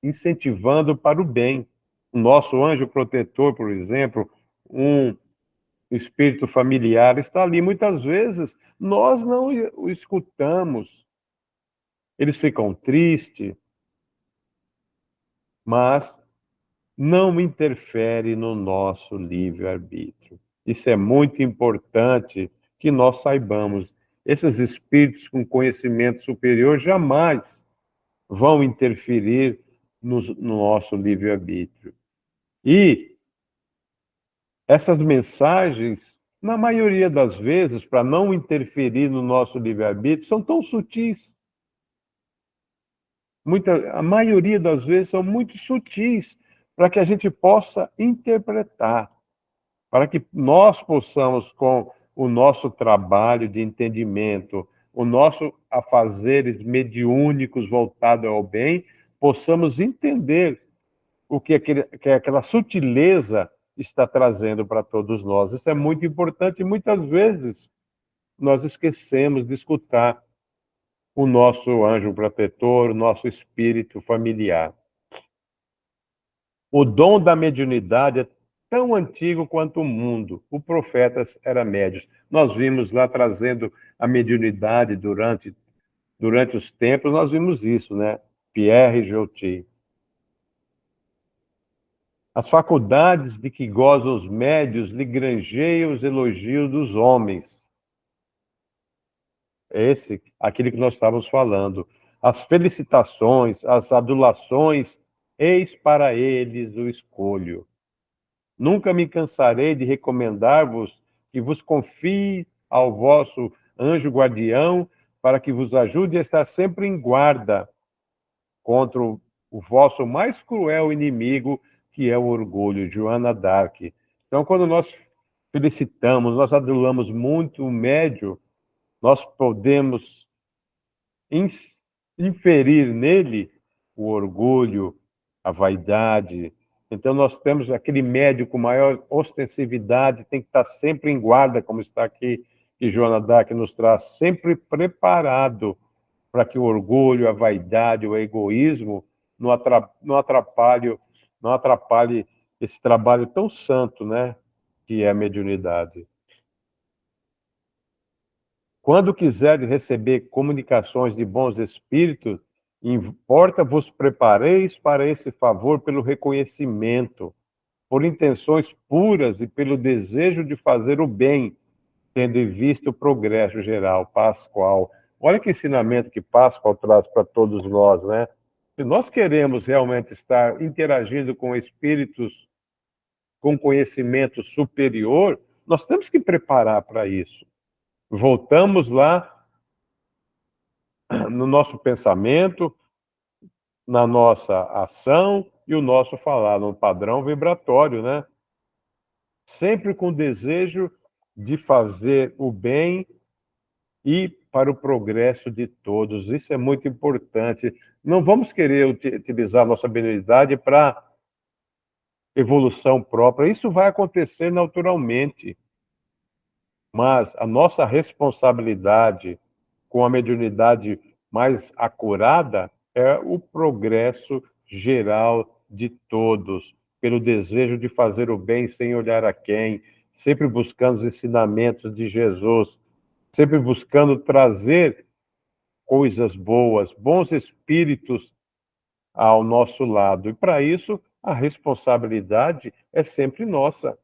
incentivando para o bem. O nosso anjo protetor, por exemplo, um espírito familiar, está ali. Muitas vezes nós não o escutamos. Eles ficam tristes, mas não interfere no nosso livre-arbítrio. Isso é muito importante que nós saibamos. Esses espíritos com conhecimento superior jamais vão interferir no nosso livre-arbítrio. E essas mensagens, na maioria das vezes, para não interferir no nosso livre-arbítrio, são tão sutis. A maioria das vezes são muito sutis, para que a gente possa interpretar, para que nós possamos, com o nosso trabalho de entendimento, o nosso afazeres mediúnicos voltado ao bem, possamos entender o que aquela sutileza está trazendo para todos nós. Isso é muito importante e muitas vezes nós esquecemos de escutar o nosso anjo protetor, o nosso espírito familiar. O dom da mediunidade é tão antigo quanto o mundo. O profeta era médium. Nós vimos lá trazendo a mediunidade durante os tempos, nós vimos isso, né? Pierre Joutier. As faculdades de que gozam os médios lhe granjeiam os elogios dos homens. Aquilo que nós estávamos falando. As felicitações, as adulações, eis para eles o escolho. Nunca me cansarei de recomendar-vos que vos confie ao vosso anjo guardião para que vos ajude a estar sempre em guarda contra o vosso mais cruel inimigo, que é o orgulho. Joana d'Arc. Então, quando nós felicitamos, nós adulamos muito o médium, nós podemos inferir nele o orgulho, a vaidade. Então, nós temos aquele médium com maior ostensividade, tem que estar sempre em guarda, como está aqui que Joana d'Arc nos traz, sempre preparado para que o orgulho, a vaidade, o egoísmo não atrapalhe esse trabalho tão santo, né, que é a mediunidade. Quando quiseres receber comunicações de bons espíritos, importa vos prepareis para esse favor pelo reconhecimento, por intenções puras e pelo desejo de fazer o bem, tendo em vista o progresso geral. Pascoal. Olha que ensinamento que Pascoal traz para todos nós, né? Se nós queremos realmente estar interagindo com espíritos com conhecimento superior, nós temos que preparar para isso. Voltamos lá no nosso pensamento, na nossa ação e o nosso falar, no padrão vibratório, né? Sempre com desejo de fazer o bem e para o progresso de todos. Isso é muito importante. Não vamos querer utilizar nossa habilidade para evolução própria. Isso vai acontecer naturalmente. Mas a nossa responsabilidade com a mediunidade mais acurada é o progresso geral de todos, pelo desejo de fazer o bem sem olhar a quem, sempre buscando os ensinamentos de Jesus, sempre buscando trazer coisas boas, bons espíritos ao nosso lado. E para isso, a responsabilidade é sempre nossa.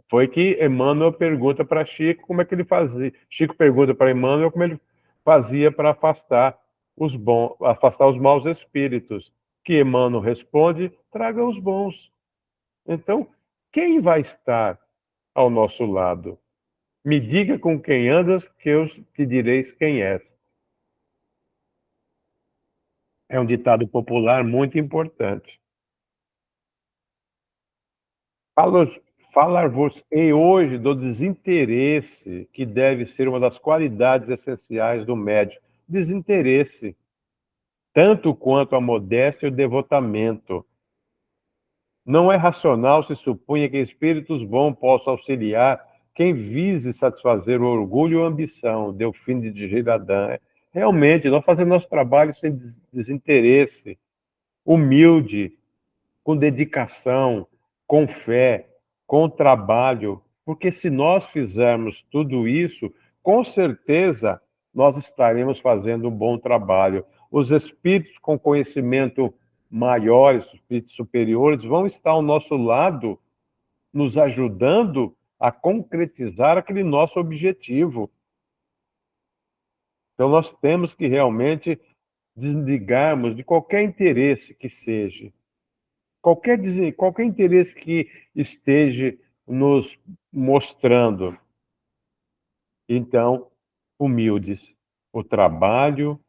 Foi que Emmanuel pergunta para Chico como é que ele fazia. Chico pergunta para Emmanuel como ele fazia para afastar os maus espíritos. Que Emmanuel responde: traga os bons. Então, quem vai estar ao nosso lado? Me diga com quem andas, que eu te direis quem és. É um ditado popular muito importante. Falar-vos-ei hoje do desinteresse, que deve ser uma das qualidades essenciais do médium. Desinteresse, tanto quanto a modéstia e o devotamento. Não é racional se supunha que espíritos bons possam auxiliar quem vise satisfazer o orgulho ou a ambição. Delfim de Girardin. Realmente, nós fazemos nosso trabalho sem desinteresse, humilde, com dedicação, com fé, com trabalho, porque se nós fizermos tudo isso, com certeza nós estaremos fazendo um bom trabalho. Os espíritos com conhecimento maiores, os espíritos superiores, vão estar ao nosso lado, nos ajudando a concretizar aquele nosso objetivo. Então nós temos que realmente desligarmos de qualquer interesse que seja, qualquer interesse que esteja nos mostrando. Então, humildes. O trabalho.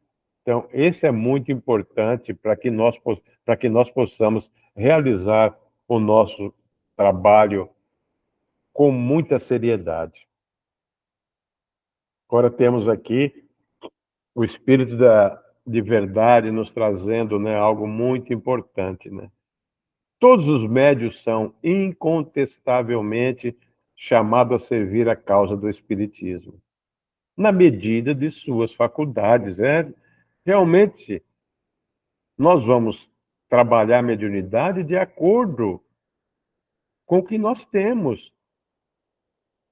Então, esse é muito importante para que nós possamos realizar o nosso trabalho com muita seriedade. Agora temos aqui o Espírito de Verdade nos trazendo, né, algo muito importante, né? Todos os médios são incontestavelmente chamados a servir a causa do Espiritismo, na medida de suas faculdades. Realmente, nós vamos trabalhar a mediunidade de acordo com o que nós temos.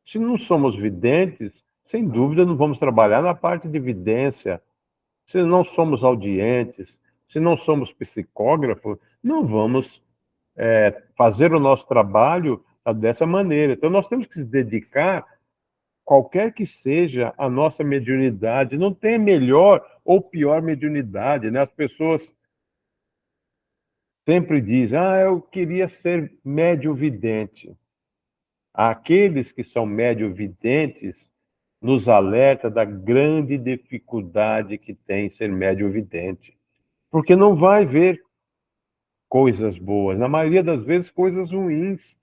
Se não somos videntes, sem dúvida não vamos trabalhar na parte de vidência. Se não somos audientes, se não somos psicógrafos, não vamos fazer o nosso trabalho dessa maneira. Então, nós temos que se dedicar, qualquer que seja a nossa mediunidade. Não tem melhor ou pior mediunidade, né? As pessoas sempre dizem: eu queria ser médio-vidente. Aqueles que são médio-videntes nos alerta da grande dificuldade que tem ser médio-vidente. Porque não vai ver coisas boas, na maioria das vezes coisas ruins.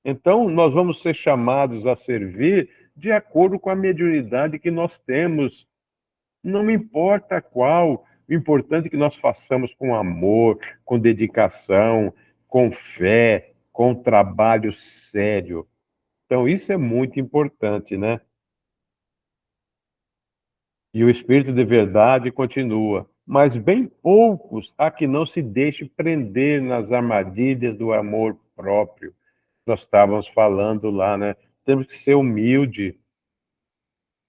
Então, nós vamos ser chamados a servir de acordo com a mediunidade que nós temos. Não importa qual, o importante é que nós façamos com amor, com dedicação, com fé, com trabalho sério. Então, isso é muito importante, né? E o Espírito de verdade continua. Mas bem poucos há que não se deixe prender nas armadilhas do amor próprio. Nós estávamos falando lá, né? Temos que ser humilde,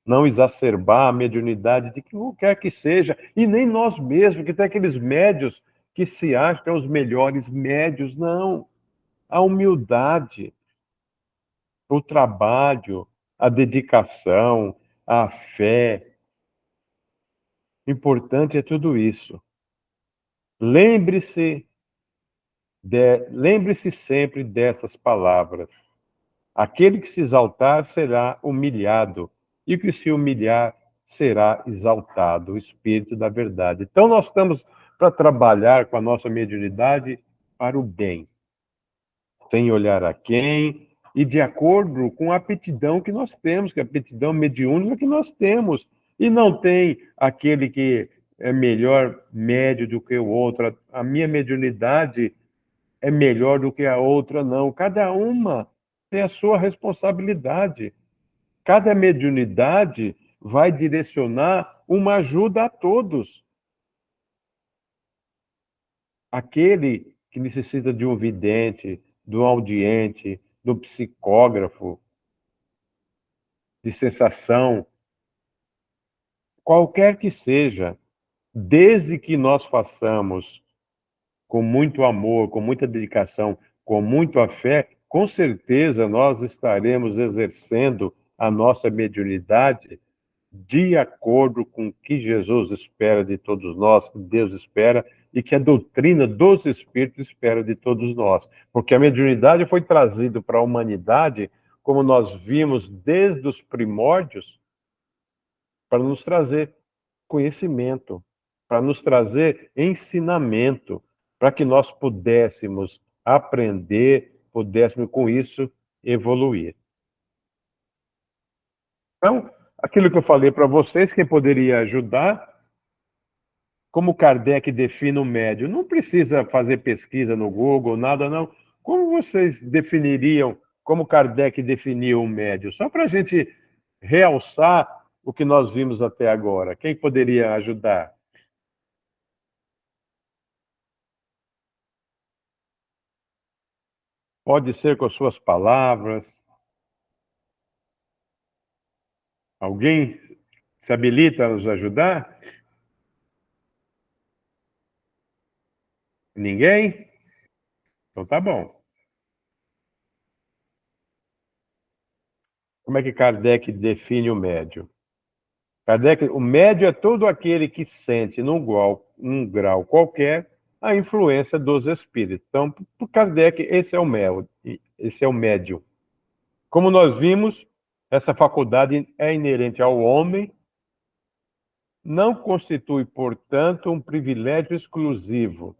não exacerbar a mediunidade de quem quer que seja, e nem nós mesmos, que tem aqueles médios que se acham que são os melhores médios. Não. A humildade, o trabalho, a dedicação, a fé. O importante é tudo isso. Lembre-se lembre-se sempre dessas palavras. Aquele que se exaltar será humilhado, e o que se humilhar será exaltado, o Espírito da verdade. Então, nós estamos para trabalhar com a nossa mediunidade para o bem, sem olhar a quem, e de acordo com a aptidão que nós temos, que a aptidão mediúnica que nós temos. E não tem aquele que é melhor médio do que o outro. A minha mediunidade é melhor do que a outra, não. Cada uma tem a sua responsabilidade. Cada mediunidade vai direcionar uma ajuda a todos. Aquele que necessita de um vidente, de um audiente, do psicógrafo, de sensação, qualquer que seja, desde que nós façamos com muito amor, com muita dedicação, com muita fé, com certeza nós estaremos exercendo a nossa mediunidade de acordo com o que Jesus espera de todos nós, que Deus espera e que a doutrina dos Espíritos espera de todos nós. Porque a mediunidade foi trazida para a humanidade, como nós vimos desde os primórdios, para nos trazer conhecimento, para nos trazer ensinamento, para que nós pudéssemos aprender, pudéssemos com isso evoluir. Então, aquilo que eu falei para vocês, quem poderia ajudar, como Kardec define o médium, não precisa fazer pesquisa no Google, nada não. Como vocês definiriam, como Kardec definiu o médium? Só para a gente realçar o que nós vimos até agora. Quem poderia ajudar? Pode ser com as suas palavras. Alguém se habilita a nos ajudar? Ninguém? Então tá bom. Como é que Kardec define o médium? Kardec, o médium é todo aquele que sente num grau qualquer a influência dos espíritos. Então, por Kardec, esse é o médium. Como nós vimos, essa faculdade é inerente ao homem, não constitui, portanto, um privilégio exclusivo.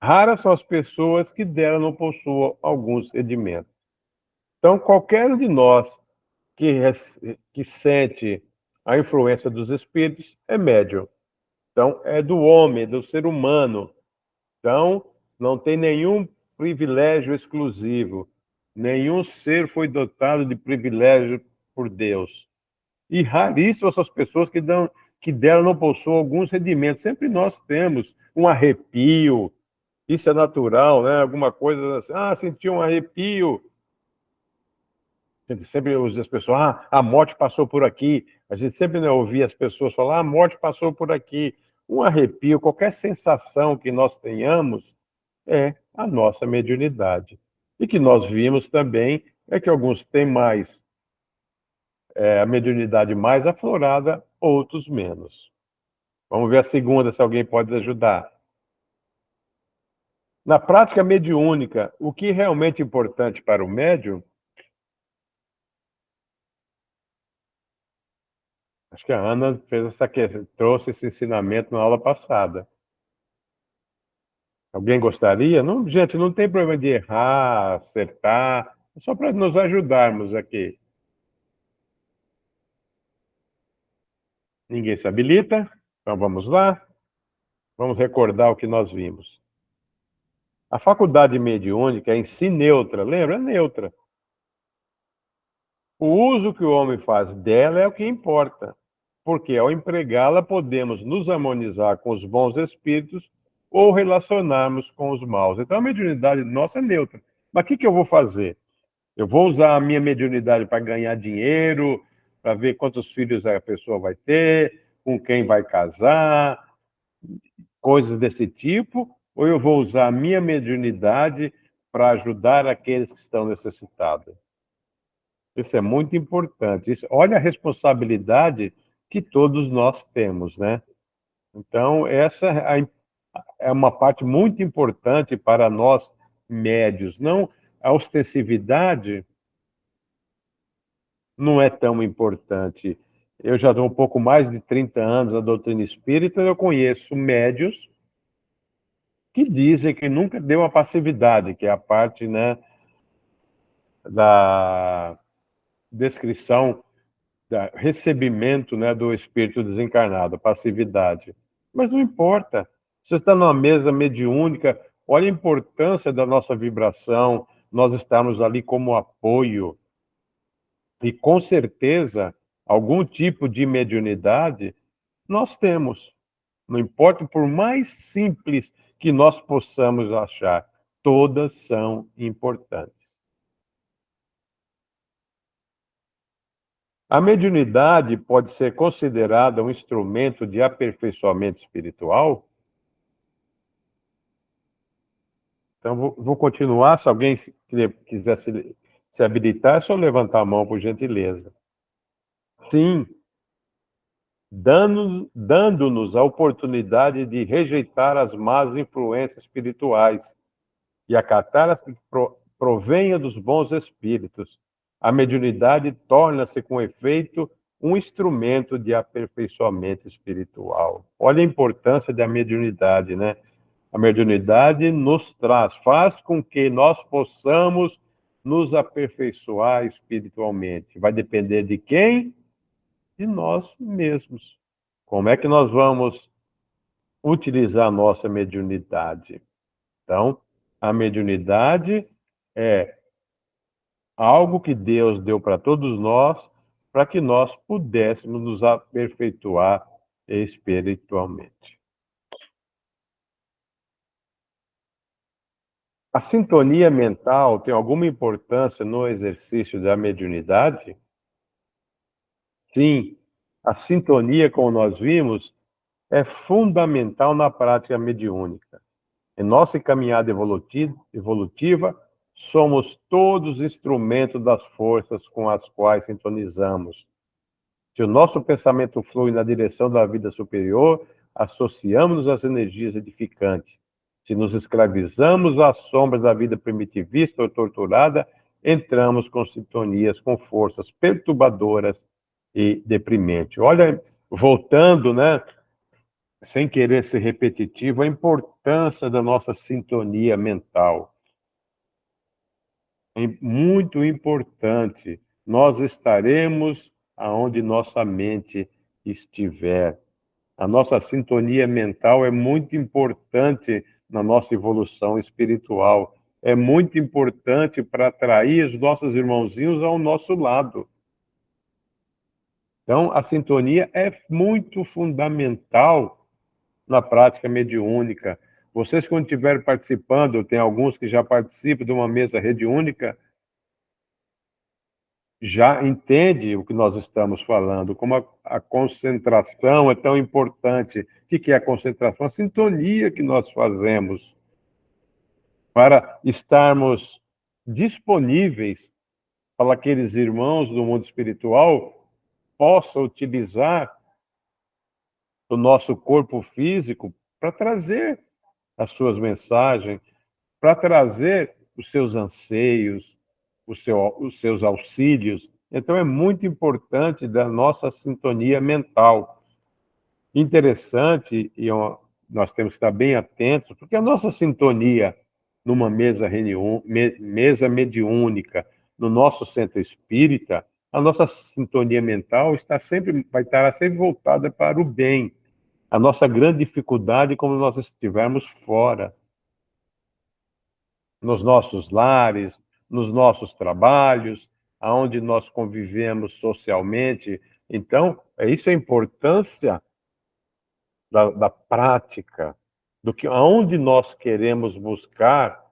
Raras são as pessoas que dela não possuam alguns redimentos. Então, qualquer um de nós que sente a influência dos espíritos é médium. Então, é do homem, do ser humano. Então, não tem nenhum privilégio exclusivo. Nenhum ser foi dotado de privilégio por Deus. E raríssimas são as pessoas que dela não possuem alguns rendimentos. Sempre nós temos um arrepio. Isso é natural, né? Alguma coisa assim, senti um arrepio. A gente sempre ouve as pessoas, a morte passou por aqui. A gente sempre, né, ouvia as pessoas falar, a morte passou por aqui. Um arrepio, qualquer sensação que nós tenhamos é a nossa mediunidade. E que nós vimos também é que alguns têm mais, a mediunidade mais aflorada, outros menos. Vamos ver a segunda, se alguém pode ajudar. Na prática mediúnica, o que é realmente importante para o médium, acho que a Ana trouxe esse ensinamento na aula passada. Alguém gostaria? Não, gente, não tem problema de errar, acertar, é só para nos ajudarmos aqui. Ninguém se habilita? Então vamos lá. Vamos recordar o que nós vimos. A faculdade mediúnica é em si neutra, lembra? É neutra. O uso que o homem faz dela é o que importa, porque ao empregá-la podemos nos harmonizar com os bons espíritos ou relacionarmos com os maus. Então a mediunidade nossa é neutra. Mas o que eu vou fazer? Eu vou usar a minha mediunidade para ganhar dinheiro, para ver quantos filhos a pessoa vai ter, com quem vai casar, coisas desse tipo, ou eu vou usar a minha mediunidade para ajudar aqueles que estão necessitados? Isso é muito importante. Olha a responsabilidade que todos nós temos, né? Então, essa é uma parte muito importante para nós médios. Não, a ostensividade não é tão importante. Eu já estou um pouco mais de 30 anos na doutrina espírita, eu conheço médios que dizem que nunca deu uma passividade, que é a parte, né, da descrição, da recebimento, né, do espírito desencarnado, passividade. Mas não importa. Você está numa mesa mediúnica, olha a importância da nossa vibração, nós estamos ali como apoio. E com certeza, algum tipo de mediunidade nós temos. Não importa, por mais simples que nós possamos achar, todas são importantes. A mediunidade pode ser considerada um instrumento de aperfeiçoamento espiritual? Então, vou continuar. Se alguém quiser se habilitar, é só levantar a mão, por gentileza. Sim, dando-nos a oportunidade de rejeitar as más influências espirituais e acatar as que provenham dos bons espíritos. A mediunidade torna-se, com efeito, um instrumento de aperfeiçoamento espiritual. Olha a importância da mediunidade, né? A mediunidade nos faz com que nós possamos nos aperfeiçoar espiritualmente. Vai depender de quem? De nós mesmos. Como é que nós vamos utilizar a nossa mediunidade? Então, a mediunidade é algo que Deus deu para todos nós, para que nós pudéssemos nos aperfeiçoar espiritualmente. A sintonia mental tem alguma importância no exercício da mediunidade? Sim, a sintonia, como nós vimos, é fundamental na prática mediúnica. Em nossa caminhada evolutiva, somos todos instrumentos das forças com as quais sintonizamos. Se o nosso pensamento flui na direção da vida superior, associamos-nos às energias edificantes. Se nos escravizamos às sombras da vida primitivista ou torturada, entramos com sintonias com forças perturbadoras e deprimentes. Olha, voltando, né, sem querer ser repetitivo, a importância da nossa sintonia mental. É muito importante. Nós estaremos aonde nossa mente estiver. A nossa sintonia mental é muito importante na nossa evolução espiritual. É muito importante para atrair os nossos irmãozinhos ao nosso lado. Então, a sintonia é muito fundamental na prática mediúnica. Vocês, quando estiverem participando, tem alguns que já participam de uma mesa mediúnica, já entende o que nós estamos falando, como a concentração é tão importante. O que é a concentração? A sintonia que nós fazemos para estarmos disponíveis para aqueles irmãos do mundo espiritual possam utilizar o nosso corpo físico para trazer as suas mensagens, para trazer os seus anseios, os seus auxílios. Então, é muito importante da nossa sintonia mental. Interessante, e nós temos que estar bem atentos, porque a nossa sintonia numa mesa mediúnica, no nosso centro espírita, a nossa sintonia mental vai estar sempre voltada para o bem. A nossa grande dificuldade é como nós estivermos fora, nos nossos lares, nos nossos trabalhos, aonde nós convivemos socialmente. Então, isso é a importância da prática, do que aonde nós queremos buscar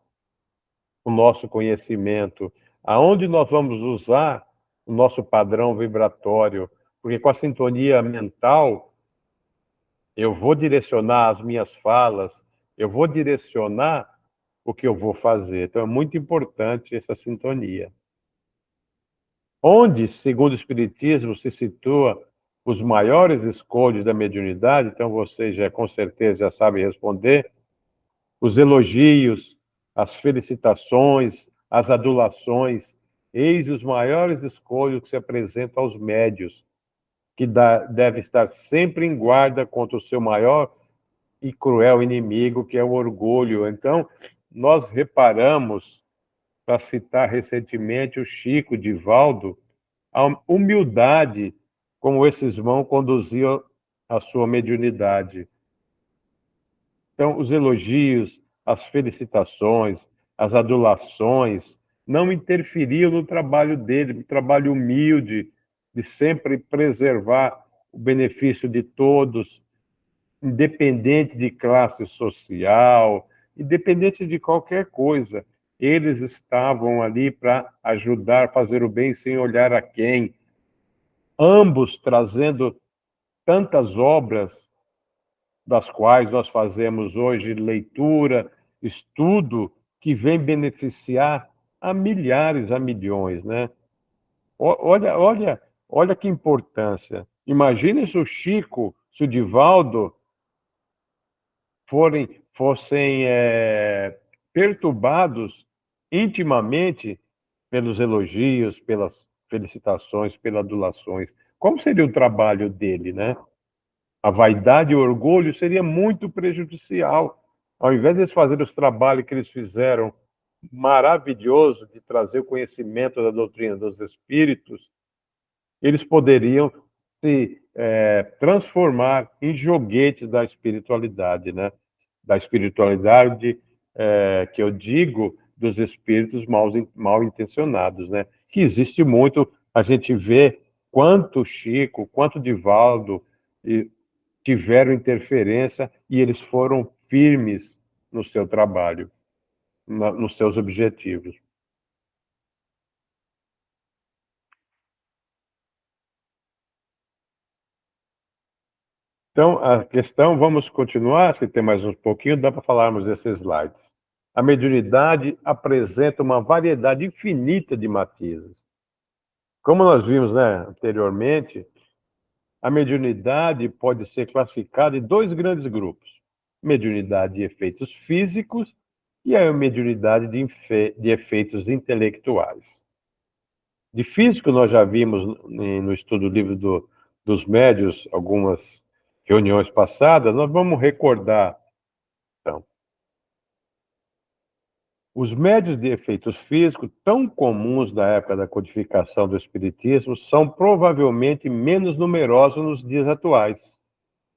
o nosso conhecimento, aonde nós vamos usar o nosso padrão vibratório, porque com a sintonia mental eu vou direcionar as minhas falas, eu vou direcionar o que eu vou fazer. Então é muito importante essa sintonia. Onde, segundo o Espiritismo, se situa os maiores escolhos da mediunidade, então vocês já com certeza já sabem responder, os elogios, as felicitações, as adulações, eis os maiores escolhos que se apresentam aos médios, que deve estar sempre em guarda contra o seu maior e cruel inimigo, que é o orgulho. Então, nós reparamos, para citar recentemente o Chico Divaldo, a humildade como esses irmãos conduziam a sua mediunidade. Então, os elogios, as felicitações, as adulações, não interferiam no trabalho dele, no trabalho humilde, de sempre preservar o benefício de todos, independente de classe social, independente de qualquer coisa. Eles estavam ali para ajudar a fazer o bem sem olhar a quem. Ambos trazendo tantas obras das quais nós fazemos hoje leitura, estudo, que vem beneficiar a milhares, a milhões, né? Olha que importância. Imagine se o Chico, se o Divaldo fossem perturbados intimamente pelos elogios, pelas felicitações, pelas adulações. Como seria o trabalho dele, né? A vaidade e o orgulho seria muito prejudicial. Ao invés de eles fazerem os trabalhos que eles fizeram, maravilhoso, de trazer o conhecimento da doutrina dos espíritos, eles poderiam se transformar em joguetes da espiritualidade, né? Da espiritualidade que eu digo dos espíritos mal intencionados, né? Que existe muito, a gente vê quanto Chico, quanto Divaldo tiveram interferência e eles foram firmes no seu trabalho, nos seus objetivos. Então, a questão, vamos continuar, se tem mais um pouquinho, dá para falarmos desses slides. A mediunidade apresenta uma variedade infinita de matizes. Como nós vimos, né, anteriormente, a mediunidade pode ser classificada em dois grandes grupos: mediunidade de efeitos físicos e a mediunidade de efeitos intelectuais. De físico, nós já vimos no estudo do livro dos médiuns, algumas reuniões passadas, nós vamos recordar. Então, os médiuns de efeitos físicos, tão comuns na época da codificação do Espiritismo, são provavelmente menos numerosos nos dias atuais,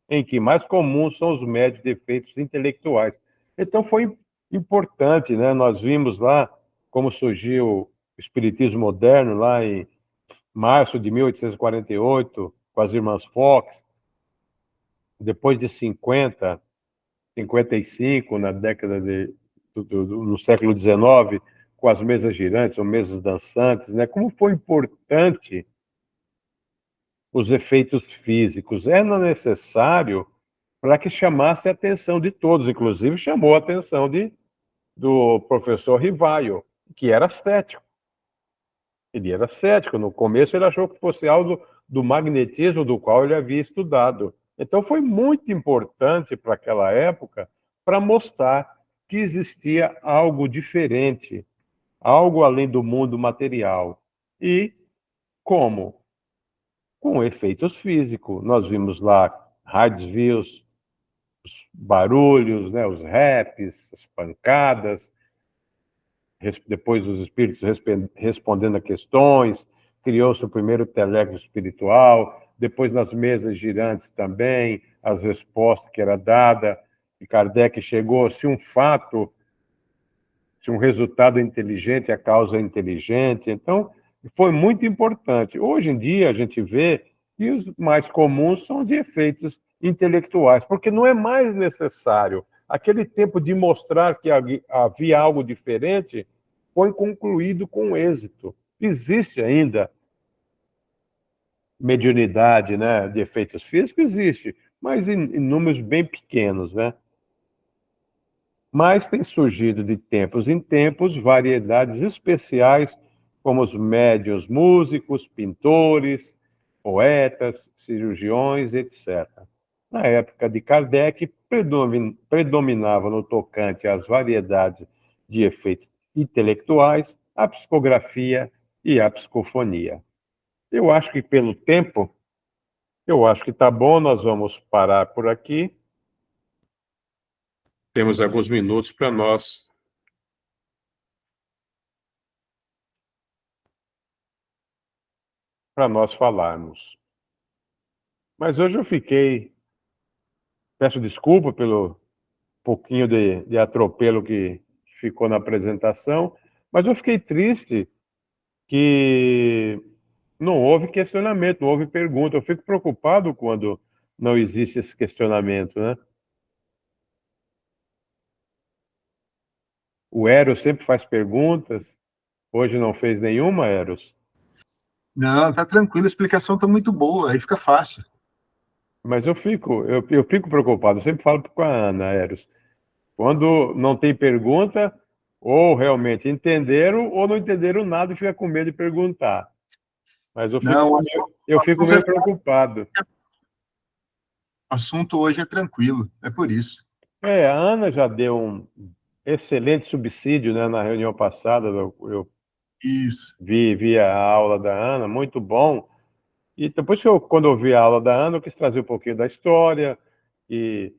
em que mais comuns são os médiuns de efeitos intelectuais. Então foi importante, né? Nós vimos lá como surgiu o Espiritismo moderno, lá em março de 1848, com as irmãs Fox. Depois de 50, 55, na década no século XIX, com as mesas girantes, ou mesas dançantes, né? Como foi importante os efeitos físicos. Era necessário para que chamasse a atenção de todos, inclusive chamou a atenção do professor Rivaio, que era cético. Ele era cético, no começo ele achou que fosse algo do magnetismo do qual ele havia estudado. Então foi muito importante para aquela época para mostrar que existia algo diferente, algo além do mundo material. E como? Com efeitos físicos. Nós vimos lá rádios views, os barulhos, né, os raps, as pancadas, depois os espíritos respondendo a questões, criou-se o primeiro telégrafo espiritual, depois nas mesas girantes também, as respostas que era dada, e Kardec chegou, se um fato, se um resultado é inteligente, a causa é inteligente. Então, foi muito importante. Hoje em dia, a gente vê que os mais comuns são de efeitos intelectuais, porque não é mais necessário. Aquele tempo de mostrar que havia algo diferente foi concluído com êxito. Existe ainda mediunidade, né, de efeitos físicos? Existe, mas em números bem pequenos, né? Mas tem surgido de tempos em tempos variedades especiais, como os médiuns músicos, pintores, poetas, cirurgiões, etc. Na época de Kardec, predominava no tocante às variedades de efeitos intelectuais a psicografia e a psicofonia. Eu acho que pelo tempo, eu acho que está bom, nós vamos parar por aqui. Temos alguns minutos para nós falarmos. Mas hoje eu peço desculpa pelo pouquinho de atropelo que ficou na apresentação, mas eu fiquei triste que não houve questionamento, não houve pergunta. Eu fico preocupado quando não existe esse questionamento, né? O Eros sempre faz perguntas, hoje não fez nenhuma, Eros. Não, tá tranquilo, a explicação tá muito boa, aí fica fácil. Mas eu fico preocupado, eu sempre falo com a Ana, Eros. Quando não tem pergunta, ou realmente entenderam, ou não entenderam nada e fica com medo de perguntar. Mas eu fico meio preocupado. O assunto hoje é tranquilo, é por isso. A Ana já deu um excelente subsídio, né, na reunião passada, eu Isso. vi a aula da Ana, muito bom. E depois, quando eu vi a aula da Ana, eu quis trazer um pouquinho da história, que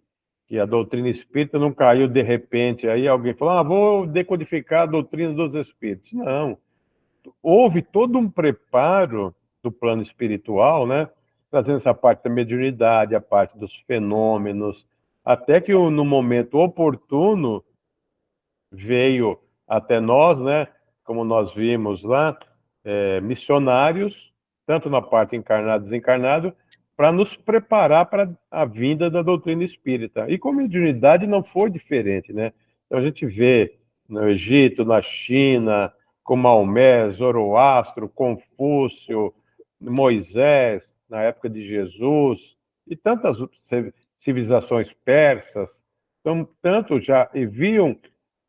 a doutrina espírita não caiu de repente. Aí alguém falou, vou decodificar a doutrina dos espíritos. Não. Houve todo um preparo do plano espiritual, né? Trazendo essa parte da mediunidade, a parte dos fenômenos, até que no momento oportuno veio até nós, né? Como nós vimos lá, missionários, tanto na parte encarnado e desencarnado, para nos preparar para a vinda da doutrina espírita. E com a mediunidade não foi diferente, né? Então a gente vê no Egito, na China, com Maomé, Zoroastro, Confúcio, Moisés, na época de Jesus, e tantas civilizações persas, então, tanto já viam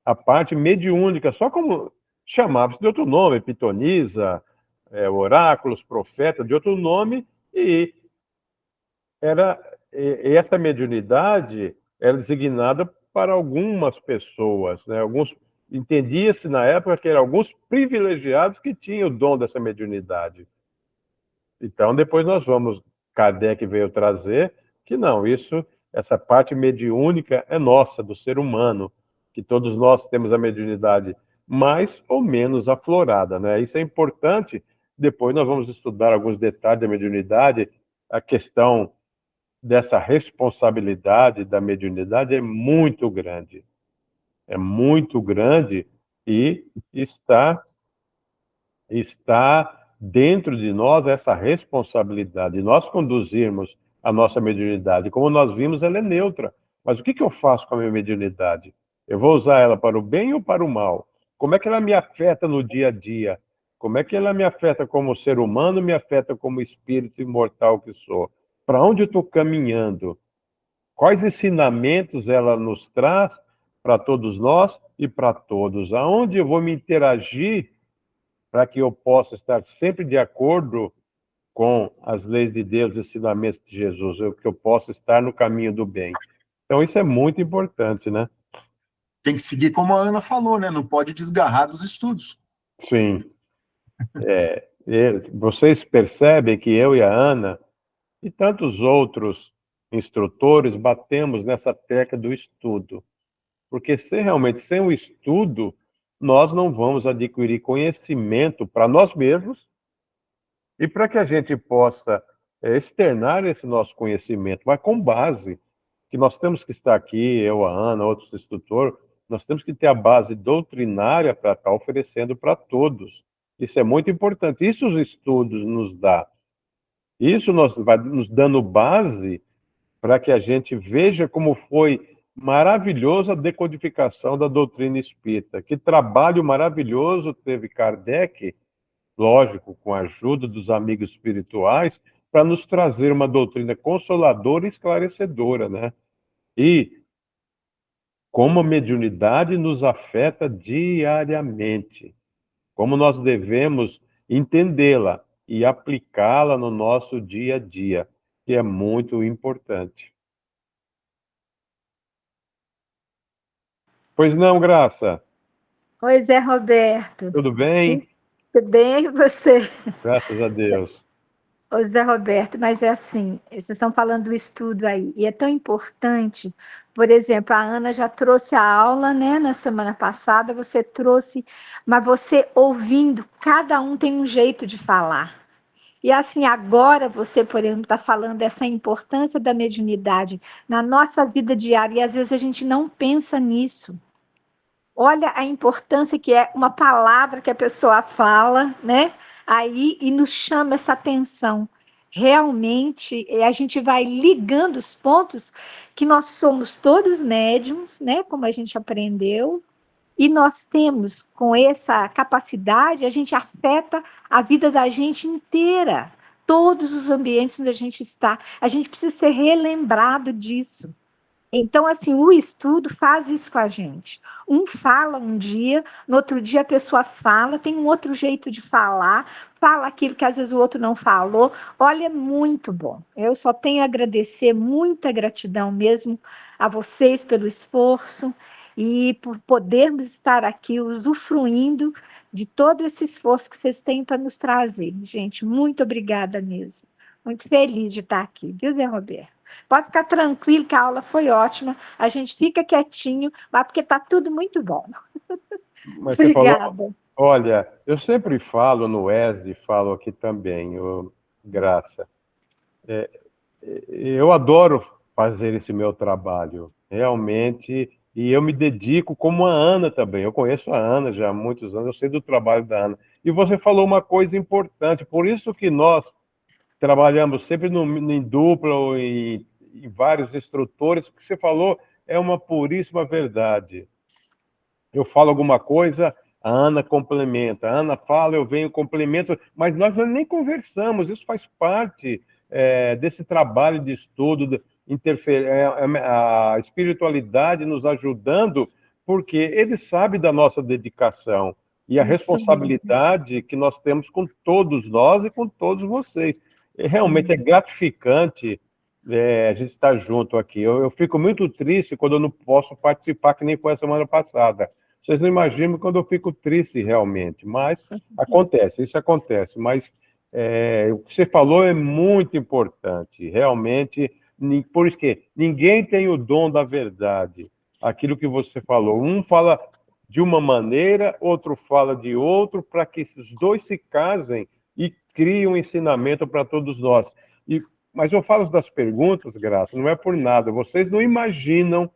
a parte mediúnica, só como chamava-se de outro nome, pitonisa, oráculos, profetas, de outro nome, e essa mediunidade era designada para algumas pessoas, né? Entendia-se na época que eram alguns privilegiados que tinham o dom dessa mediunidade. Então, depois Kardec veio trazer que não, essa parte mediúnica é nossa, do ser humano, que todos nós temos a mediunidade mais ou menos aflorada, né? Isso é importante. Depois nós vamos estudar alguns detalhes da mediunidade, a questão dessa responsabilidade da mediunidade é muito grande e está dentro de nós essa responsabilidade de nós conduzirmos a nossa mediunidade. Como nós vimos, ela é neutra. Mas o que eu faço com a minha mediunidade? Eu vou usar ela para o bem ou para o mal? Como é que ela me afeta no dia a dia? Como é que ela me afeta como ser humano, me afeta como espírito imortal que sou? Para onde eu estou caminhando? Quais ensinamentos ela nos traz para todos nós e para todos? Aonde eu vou me interagir para que eu possa estar sempre de acordo com as leis de Deus, os ensinamentos de Jesus, que eu possa estar no caminho do bem. Então, isso é muito importante, né? Tem que seguir como a Ana falou, né? Não pode desgarrar dos estudos. Sim. Vocês percebem que eu e a Ana e tantos outros instrutores batemos nessa tecla do estudo. Porque realmente sem o estudo, nós não vamos adquirir conhecimento para nós mesmos e para que a gente possa externar esse nosso conhecimento, mas com base, que nós temos que estar aqui, eu, a Ana, outros instrutores, nós temos que ter a base doutrinária para estar oferecendo para todos. Isso é muito importante. Isso os estudos nos dá. Isso vai nos dando base para que a gente veja como foi maravilhosa a decodificação da doutrina espírita. Que trabalho maravilhoso teve Kardec, lógico, com a ajuda dos amigos espirituais, para nos trazer uma doutrina consoladora e esclarecedora, né? E como a mediunidade nos afeta diariamente, como nós devemos entendê-la e aplicá-la no nosso dia a dia, que é muito importante. Pois não, Graça? Oi, Zé Roberto. Tudo bem? Tudo bem, e você? Graças a Deus. Ô, Zé Roberto, mas é assim, vocês estão falando do estudo aí, e é tão importante, por exemplo, a Ana já trouxe a aula, né, na semana passada, você trouxe, mas você ouvindo, cada um tem um jeito de falar. E assim, agora você, por exemplo, está falando dessa importância da mediunidade na nossa vida diária, e às vezes a gente não pensa nisso. Olha a importância que é uma palavra que a pessoa fala, né? Aí e nos chama essa atenção. Realmente, a gente vai ligando os pontos que nós somos todos médiums, né? Como a gente aprendeu, e nós temos com essa capacidade, a gente afeta a vida da gente inteira. Todos os ambientes onde a gente está, a gente precisa ser relembrado disso. Então, assim, o estudo faz isso com a gente. Um fala um dia, no outro dia a pessoa fala, tem um outro jeito de falar, fala aquilo que às vezes o outro não falou. Olha, é muito bom. Eu só tenho a agradecer, muita gratidão mesmo a vocês pelo esforço e por podermos estar aqui usufruindo de todo esse esforço que vocês têm para nos trazer. Gente, muito obrigada mesmo. Muito feliz de estar aqui, viu, Zé Roberto? Pode ficar tranquilo que a aula foi ótima. A gente fica quietinho, mas porque está tudo muito bom. Mas você falou, Obrigada. olha, eu sempre falo no ESD, falo aqui também, Graça. Eu adoro fazer esse meu trabalho, realmente, e eu me dedico como a Ana também. Eu conheço a Ana já há muitos anos, eu sei do trabalho da Ana. E você falou uma coisa importante, por isso que nós trabalhamos sempre em dupla ou em vários instrutores, o que você falou é uma puríssima verdade. Eu falo alguma coisa, a Ana complementa, a Ana fala, eu venho, complemento, mas nós nem conversamos, isso faz parte desse trabalho de estudo, a espiritualidade nos ajudando, porque ele sabe da nossa dedicação e a responsabilidade que nós temos com todos nós e com todos vocês. Realmente é gratificante a gente estar junto aqui. Eu fico muito triste quando eu não posso participar, que nem foi a semana passada. Vocês não imaginam quando eu fico triste realmente, mas acontece, isso acontece. Mas o que você falou é muito importante, realmente, por isso que ninguém tem o dom da verdade. Aquilo que você falou, um fala de uma maneira, outro fala de outro, para que esses dois se casem e criem um ensinamento para todos nós. Mas eu falo das perguntas, Graça, não é por nada, vocês não imaginam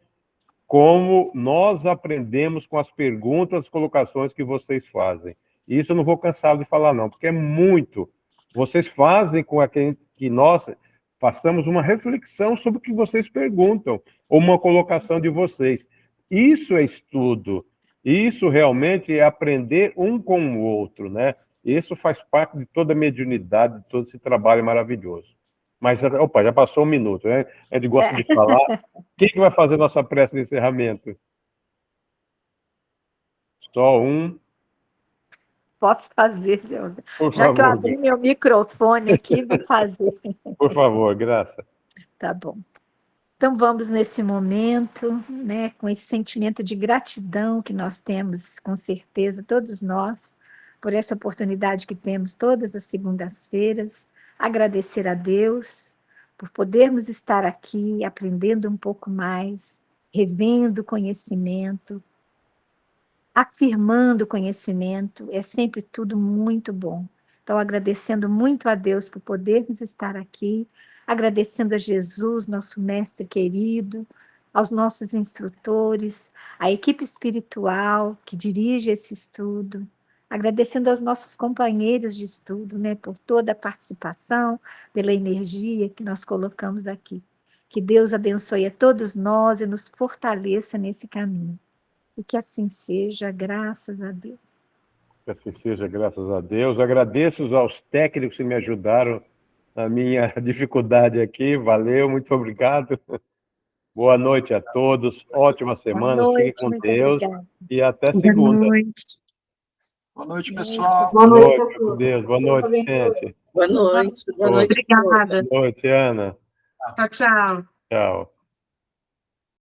como nós aprendemos com as perguntas, as colocações que vocês fazem. E isso eu não vou cansar de falar, não, porque é muito. Vocês fazem com que nós façamos uma reflexão sobre o que vocês perguntam, ou uma colocação de vocês. Isso é estudo. Isso realmente é aprender um com o outro, né? Isso faz parte de toda a mediunidade, de todo esse trabalho maravilhoso. Mas, opa, já passou um minuto, né? A gente gosta de falar. Quem que vai fazer nossa prece de encerramento? Só um. Posso fazer, Por já que eu favor. abri meu microfone aqui, vou fazer. Por favor, Graça. Tá bom. Então vamos nesse momento, né, com esse sentimento de gratidão que nós temos, com certeza, todos nós, por essa oportunidade que temos todas as segundas-feiras, agradecer a Deus por podermos estar aqui aprendendo um pouco mais, revendo conhecimento, afirmando conhecimento, é sempre tudo muito bom. Então, agradecendo muito a Deus por podermos estar aqui, agradecendo a Jesus, nosso mestre querido, aos nossos instrutores, à equipe espiritual que dirige esse estudo, agradecendo aos nossos companheiros de estudo, né, por toda a participação, pela energia que nós colocamos aqui. Que Deus abençoe a todos nós e nos fortaleça nesse caminho. E que assim seja, graças a Deus. Que assim seja, graças a Deus. Agradeço aos técnicos que me ajudaram na minha dificuldade aqui. Valeu, muito obrigado. Boa noite a todos. Ótima semana. Boa Fiquem noite, com muito Deus. obrigada. E até Boa segunda. noite. Boa noite, pessoal. Boa Boa noite, noite, com Deus. Boa noite, gente. Boa noite. Boa noite. Obrigada. Boa noite, Ana. Tchau, tchau. Tchau.